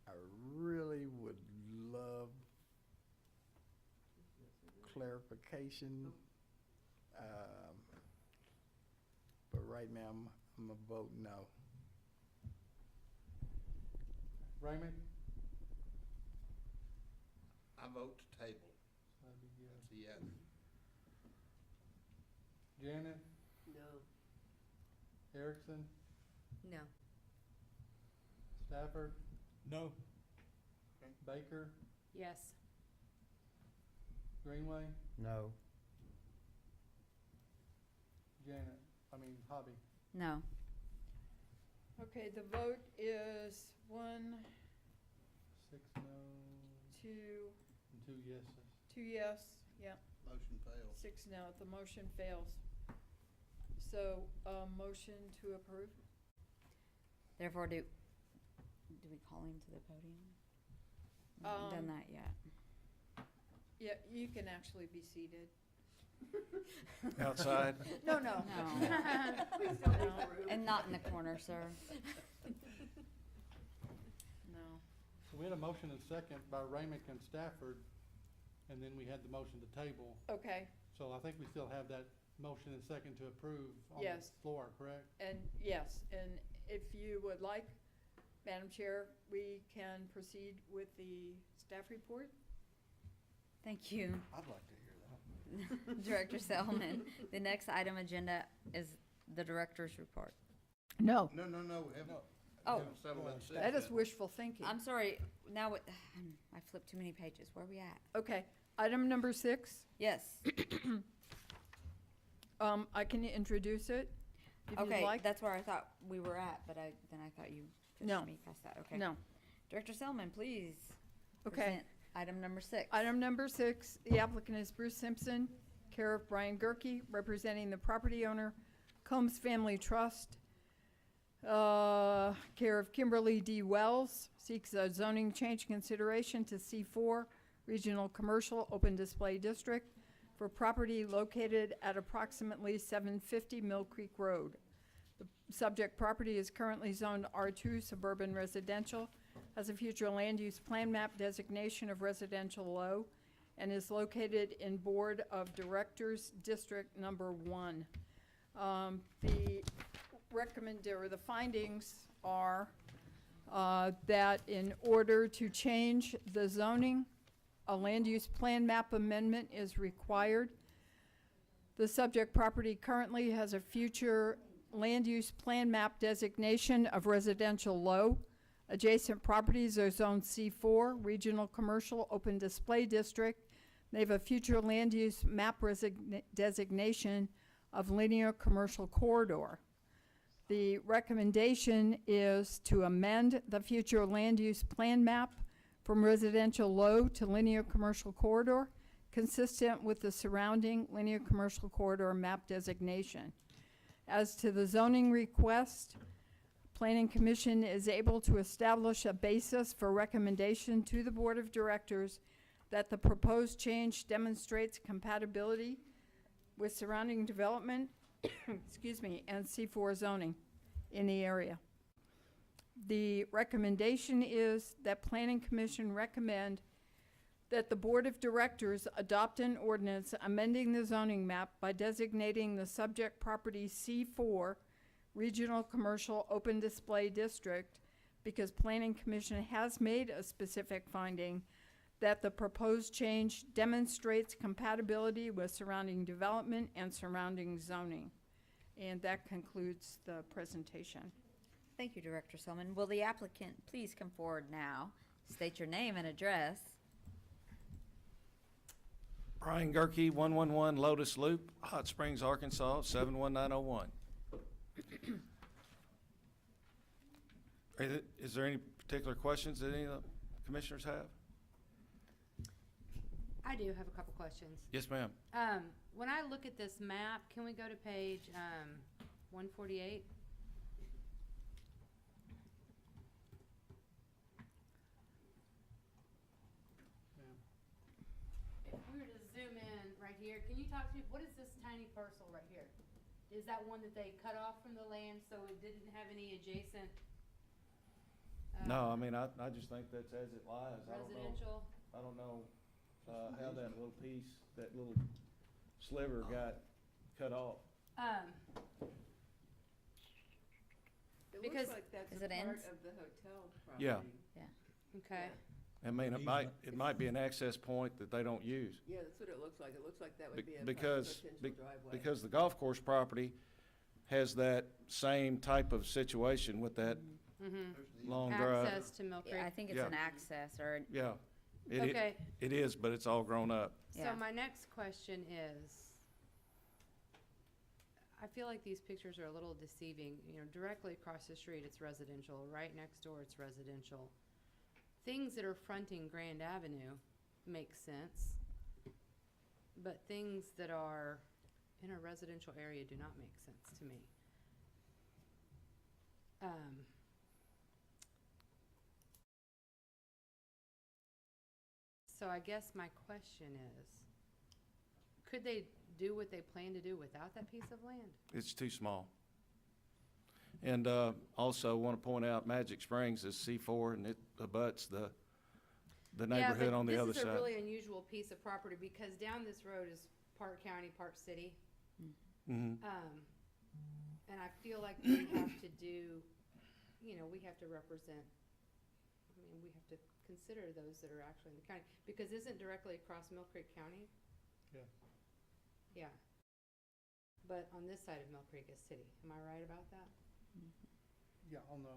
I really would love clarification. But right now, I'm a vote no. Raymond? I vote to table. That'd be yes. That's a yes. Janet? No. Erickson? No. Stafford? No. Baker? Yes. Greenway? No. Janet? Hobby? No. Okay, the vote is 1, 6 no, 2, and 2 yeses. 2 yes, yeah, Motion fails. 6 no. The motion fails. So, motion to approve? Therefore, do we call him to the podium? We haven't done that yet. Yeah, you can actually be seated. Outside? No, no. No. Please don't No. leave the room. And not in the corner, sir. No. So we had a motion and second by Raymond and Stafford, and then we had the motion to table. Okay, So I think we still have that motion and second to approve on the Yes. floor, correct? and yes, and if you would like, Madam Chair, we can proceed with the staff report? Thank you, I'd like to hear that. Director Selman. The next item agenda is the director's report. No. No, we haven't. Oh. We haven't settled that six That is yet. wishful thinking. I'm sorry, now what, I flipped too many pages. Where are we at? Okay, item number 6. Yes. I can introduce it, if you'd Okay, like. that's where I thought we were at, but I thought you No. pushed me past that. Okay. No. Director Selman, please. Okay. present Item number 6. Item number 6, the applicant is Bruce Simpson, care of Brian Gerke, representing the property owner, Combs Family Trust, care of Kimberly D. Wells, seeks a zoning change consideration to C4 Regional Commercial Open Display District for property located at approximately 750 Mill Creek Road. The subject property is currently zoned R2 Suburban Residential, has a future land use plan map designation of residential low, and is located in Board of Directors District Number 1. The the findings are that in order to change the zoning, a land use plan map amendment is required. The subject property currently has a future land use plan map designation of residential low. Adjacent properties are Zone C4, Regional Commercial Open Display District. They have a future land use map designation of Linear Commercial Corridor. The recommendation is to amend the future land use plan map from residential low to linear commercial corridor, consistent with the surrounding linear commercial corridor map designation. As to the zoning request, Planning Commission is able to establish a basis for recommendation to the Board of Directors that the proposed change demonstrates compatibility with surrounding development, excuse me, and C4 zoning in the area. The recommendation is that Planning Commission recommend that the Board of Directors adopt an ordinance amending the zoning map by designating the subject property C4 Regional Commercial Open Display District, because Planning Commission has made a specific finding that the proposed change demonstrates compatibility with surrounding development and surrounding zoning. And that concludes the presentation. Thank you, Director Selman. Will the applicant please come forward now, state your name and address? Brian Gerke, 111 Lotus Loop, Hot Springs, Arkansas, 71901. Is there any particular questions that any of the commissioners have? I do have a couple questions. Yes, ma'am. When I look at this map, can we go to page 148? If we were to zoom in right here, can you talk to me, what is this tiny parcel right here? Is that one that they cut off from the land so it didn't have any adjacent? No, I mean, I just think that's as it lies. Residential? I don't know how that little piece, that little sliver got cut off. It Because- looks like that's Is a it part ends? of the hotel property. Yeah. Okay. I mean, it might be an access point that they don't use. Yeah, that's what it looks like. It looks like that Be- would be a because- potential be- driveway. Because the golf course property has that same type of situation with that Mm-hmm. There's the- long drive. Access to Mill Creek. Yeah, I think it's Yeah. an access or, Yeah, Okay, it is, but it's all grown up. Yeah. so my next question is, I feel like these pictures are a little deceiving. You know, directly across the street, it's residential. Right next door, it's residential. Things that are fronting Grand Avenue make sense, but things that are in a residential area do not make sense to me. So I guess my question is, could they do what they plan to do without that piece of land? It's too small. And also want to point out Magic Springs is C4 and it abuts the neighborhood on the other This is a side. really unusual piece of property because down this road is part county, part city. Mhm. And I feel like we have to do, you know, we have to represent, I mean, we have to consider those that are actually in the county. Because isn't directly across Mill Creek County? Yeah. Yeah. But on this side of Mill Creek is city. Am I right about that? Yeah, on the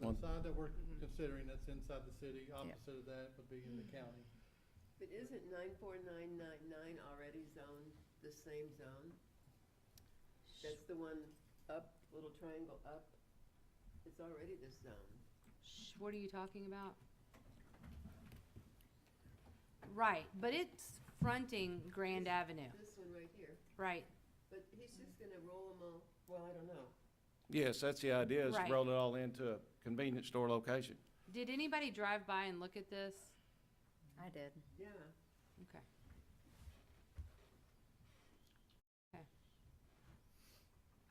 One- side that we're Mhm. considering, that's inside the city, opposite of that would be in the county. But isn't 94999 already zoned the same zone? That's the one up, little triangle up. It's already this zone. What are you talking about? Right, but it's fronting Grand Avenue, This one right here. right? But he's just gonna roll them all, well, I don't know. Yes, that's the idea, is to Right. roll it all into a convenience store location. Did anybody drive by and look at this? I did. Yeah. Okay. Okay.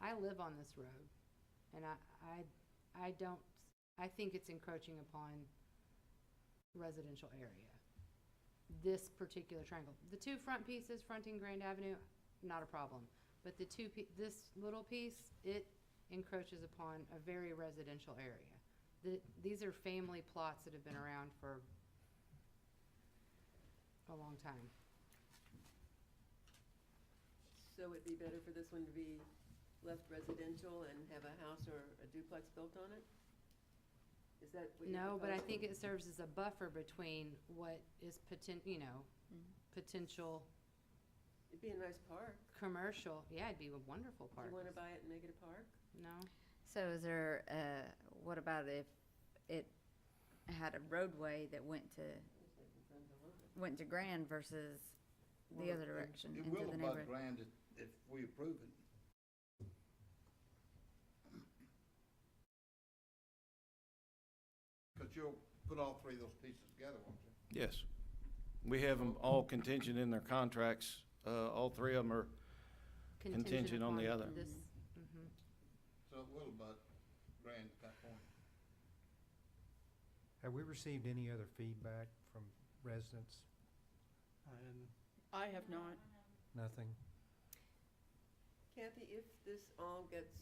I live on this road, and I don't, I think it's encroaching upon residential area. This particular triangle. The two front pieces fronting Grand Avenue, not a problem. But the this little piece, it encroaches upon a very residential area. These are family plots that have been around for a long time. So it'd be better for this one to be left residential and have a house or a duplex built on it? Is that what you're No, but I proposing? think it serves as a buffer between what is potential It'd be a nice park. commercial. Yeah, it'd be a wonderful Do park. you wanna buy it and make it a park? No? So is there, what about if it had a roadway that went to Grand versus the Well, other direction It into will the abut neighborhood? Grand if we approve it. Because you'll put all three of those pieces together, won't you? Yes. We have them all contingent in their contracts. All three of them are contingent on the upon other. This, mhm. So it will abut Grand at that point. Have we received any other feedback from residents? And I have not. Nothing? Kathy, if this all gets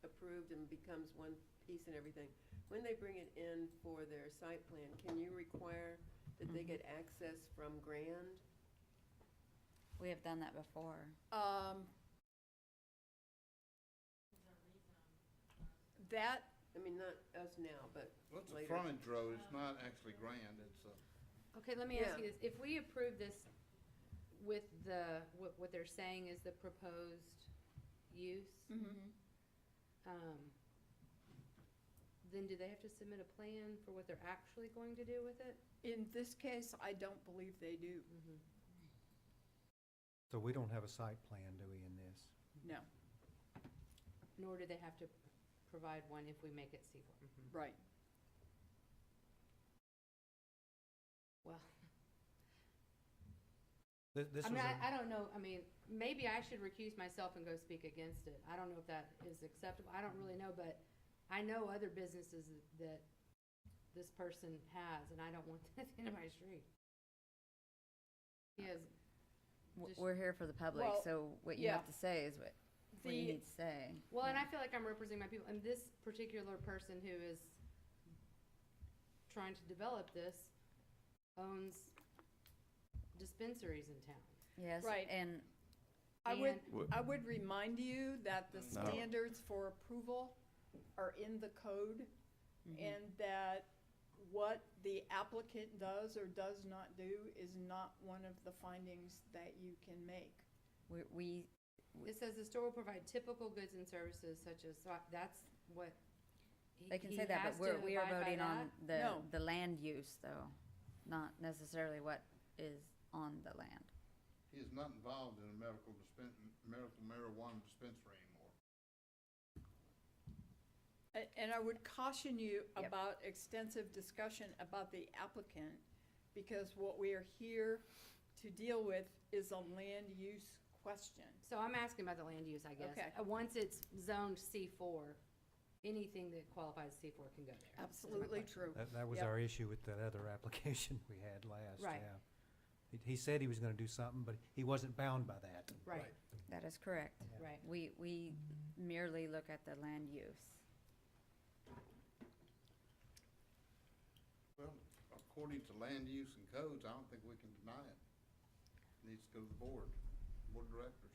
approved and becomes one piece and everything, when they bring it in for their site plan, can you require that they get access from Grand? We have done that before. That, I mean, not us now, but Well, it's a later. frontage road, it's not actually Grand, it's a. Okay, let me ask Yeah. you this. If we approve this with what they're saying is the proposed use, then do they have to submit a plan for what they're actually going to do with it? in this case, I don't believe they do. So we don't have a site plan, do we, in this? No, Nor do they have to provide one if we make it C4. right. Well, This I was mean, a- I don't know, I mean, maybe I should recuse myself and go speak against it. I don't know if that is acceptable, I don't really know, but I know other businesses that this person has, and I don't want that in my street. He has, Just- We're here for the public, Well, so what you have yeah. to say is what you The- need to say. well, and I feel like I'm representing my people, and this particular person who is trying to develop this owns dispensaries in town. Yes, Right. and I would, And- I would remind you that the No. standards for approval are in the code, and that what the applicant does or does not do is not one of the findings that you can make. we, It says the store will provide typical goods and services such as, so that's what. they can he say that, has but to we are abide by voting on that? No. the land use though, not necessarily what is on the land. He is not involved in a medical marijuana dispensary anymore. And I would caution you Yep. about extensive discussion about the applicant, because what we are here to deal with is a land use question. So I'm asking about the land use, I guess. Okay. Once it's zoned C4, anything that qualifies C4 can go there. is my Absolutely question. true. That was Yep. our issue with that other application we had last, Right. yeah. He said he was gonna do something, but he wasn't bound by that. Right, That is correct. right. We merely look at the land use. Well, according to land use and codes, I don't think we can deny it. It needs to go to the board of directors.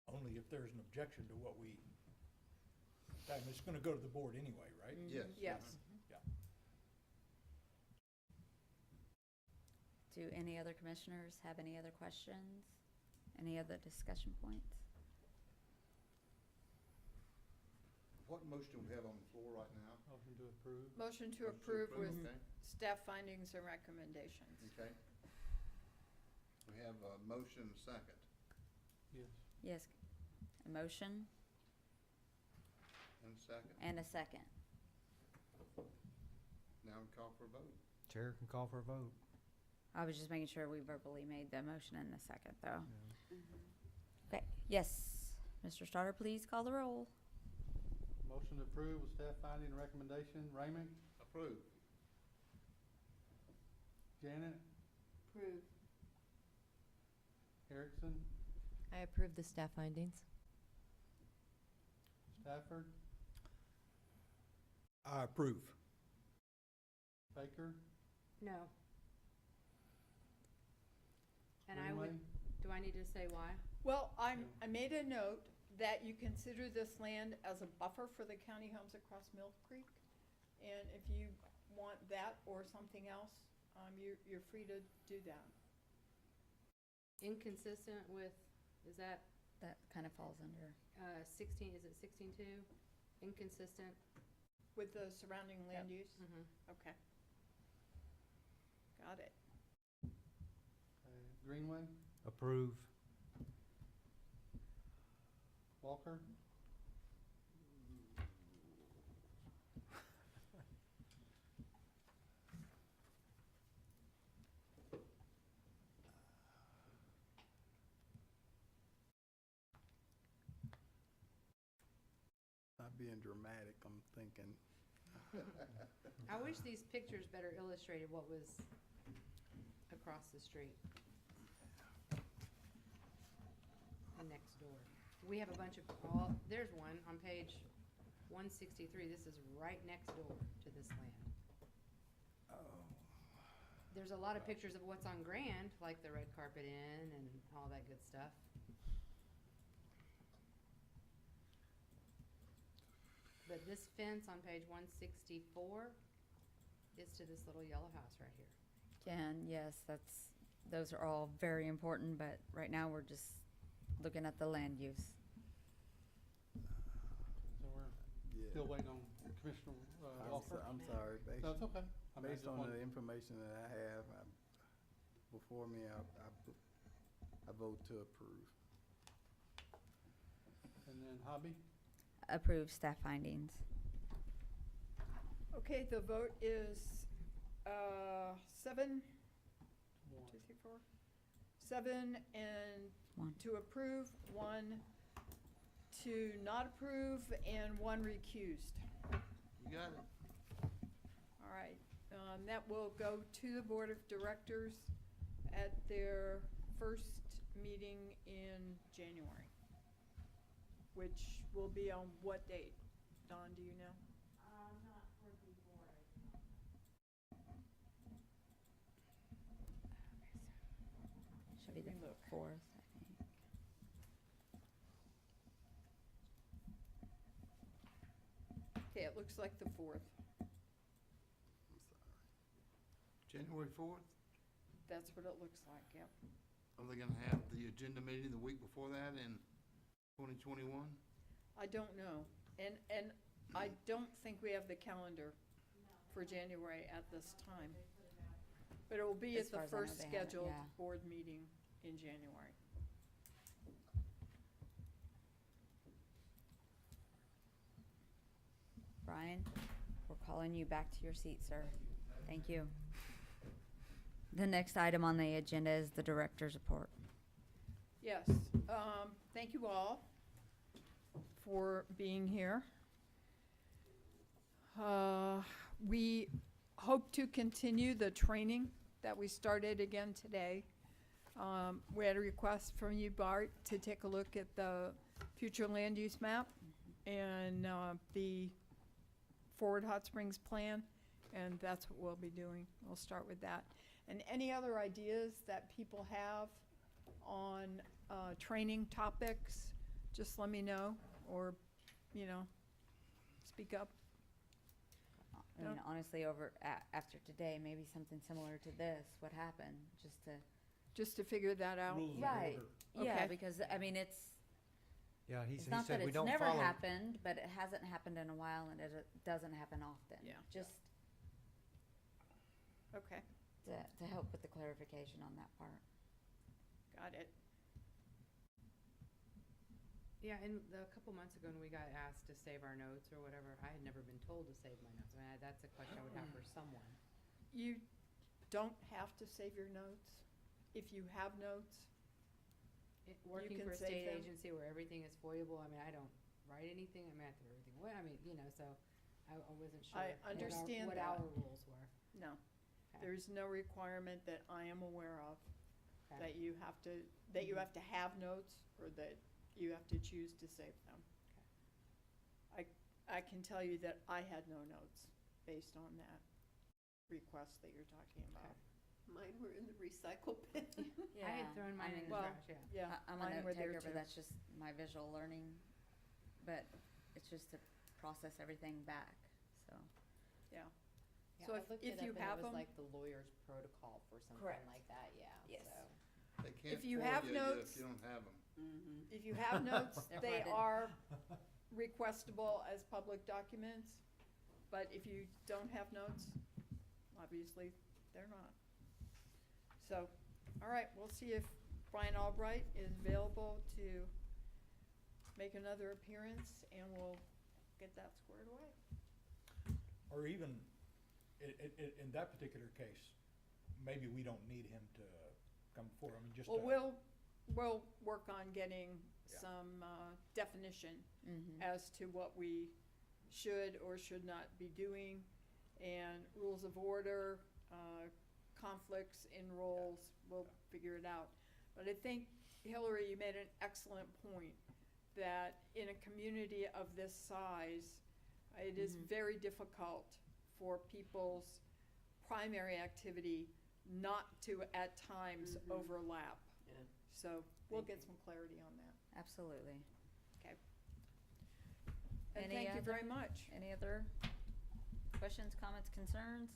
Only if there's an objection to what we, I mean, it's gonna go to the board anyway, right? Yes. Yes. Do any other commissioners have any other questions? Any other discussion points? What motion do we have on the floor right now? Motion to approve. Motion to approve with Okay, staff findings and recommendations. okay. We have a motion and a second. Yes. Yes, a motion And a second. and a second. Now we call for a vote. Chair can call for a vote. I was just making sure we verbally made the motion in the second, though. Okay, yes, Mr. Starter, please call the roll. Motion to approve with staff finding and recommendation. Raymond? Approved. Janet? Approve. Erickson? I approve the staff findings. Stafford? I approve. Baker? No. And I would, Greenway? do I need to say why? Well, I made a note that you consider this land as a buffer for the county homes across Mill Creek. And if you want that or something else, you're free to do that. Inconsistent with, is that That kind of falls under. 16, is it 16.2? Inconsistent? With the surrounding land use? Mm-hmm. Okay. Got it. Greenway? Approve. Walker? Not being dramatic, I'm thinking. I wish these pictures better illustrated what was across the street. And next door. We have a bunch of, there's one on page 163. This is right next door to this land. Oh, There's a lot of pictures of what's on Grand, like the red carpet inn and all that good stuff. But this fence on page 164 is to this little yellow house right here. Ken, yes, those are all very important, but right now we're just looking at the land use. So we're yeah. still waiting on Commissioner Walker? I'm sorry, No, it's okay. I mean, I based just on wanted- the information that I have, before me, I vote to approve. And then Hobby? Approve staff findings. Okay, the vote is 7, One. 2, 3, 4, 7, and One. to approve, 1 to not approve, and 1 recused. You got it. That will go to the Board of Directors at their first meeting in January, which will be on what date? Dawn, do you know? Not for the board. Should be the Let me look. 4th, I think. Okay, it looks like the 4th. January 4th? That's what it looks like, yep. Are they gonna have the agenda meeting the week before that in 2021? I don't know. And I don't think we have the calendar for January at this time. But it will be As at the far as I know, first they haven't, scheduled yeah. board meeting in January. Brian, we're calling you back to your seat, sir. Thank you. The next item on the agenda is the director's report. Yes, thank you all for being here. We hope to continue the training that we started again today. We had a request from you, Bart, to take a look at the future land use map and the Forward Hot Springs plan, and that's what we'll be doing. We'll start with that. And any other ideas that people have on training topics, just let me know, or, speak up. I mean, honestly, after today, maybe something similar to this would happen, Just to figure that out. Rules of Right. order. Yeah, Okay. because, I mean, Yeah, he it's not said that we it's don't never follow. happened, but it hasn't happened in a while, and it doesn't happen often. Yeah. Just Okay, to help with the clarification on that part. got it. Yeah, and a couple months ago when we got asked to save our notes or whatever, I had never been told to save my notes. I mean, that's a question I would have for someone. You don't have to save your notes. If you have notes, Working can for a save state them. agency where everything is foible, I mean, I don't write anything, I mean, I have to throw everything away, I mean, so I wasn't sure. I understand what that. our rules were. no. Okay. There's no requirement that I am aware of Okay. that you have to have notes or that you have to choose to save them. I can tell you that I had no notes based on that request that you're talking about. Mine were in the recycle bin. I had thrown mine in the Well, trash, yeah. Yeah, I'm a mine note were there taker, too. but that's just my visual learning, but it's just to process everything back, so. Yeah. Yeah, So I if- looked if it you up and have it was 'em- like the lawyer's protocol for something Correct. like that, yeah, Yes. so. They can't If you FOIA have you notes- if you don't have them. Mm-hmm. If you have notes, They're they flooded. are requestable as public documents, but if you don't have notes, obviously, they're not. So, all right, we'll see if Brian Albright is available to make another appearance, and we'll get that squared away. Or even, in that particular case, maybe we don't need him to come forward, I mean, just Well, we'll work on getting Yeah. some definition Mhm. as to what we should or should not be doing, and rules of order, conflicts in roles, we'll figure it out. But I think, Hillary, you made an excellent point, that in a community of this size, it is Mhm. very difficult for people's primary activity not to, at times, Mhm. overlap. Yeah. So we'll Thank get you. some clarity on that. Absolutely. Okay. And Any thank you other- very much. Any other questions, comments, concerns?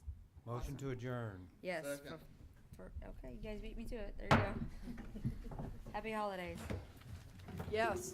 Motion to adjourn. Yes. Second. Okay, you guys beat me to it. There you go. Happy holidays. Yes.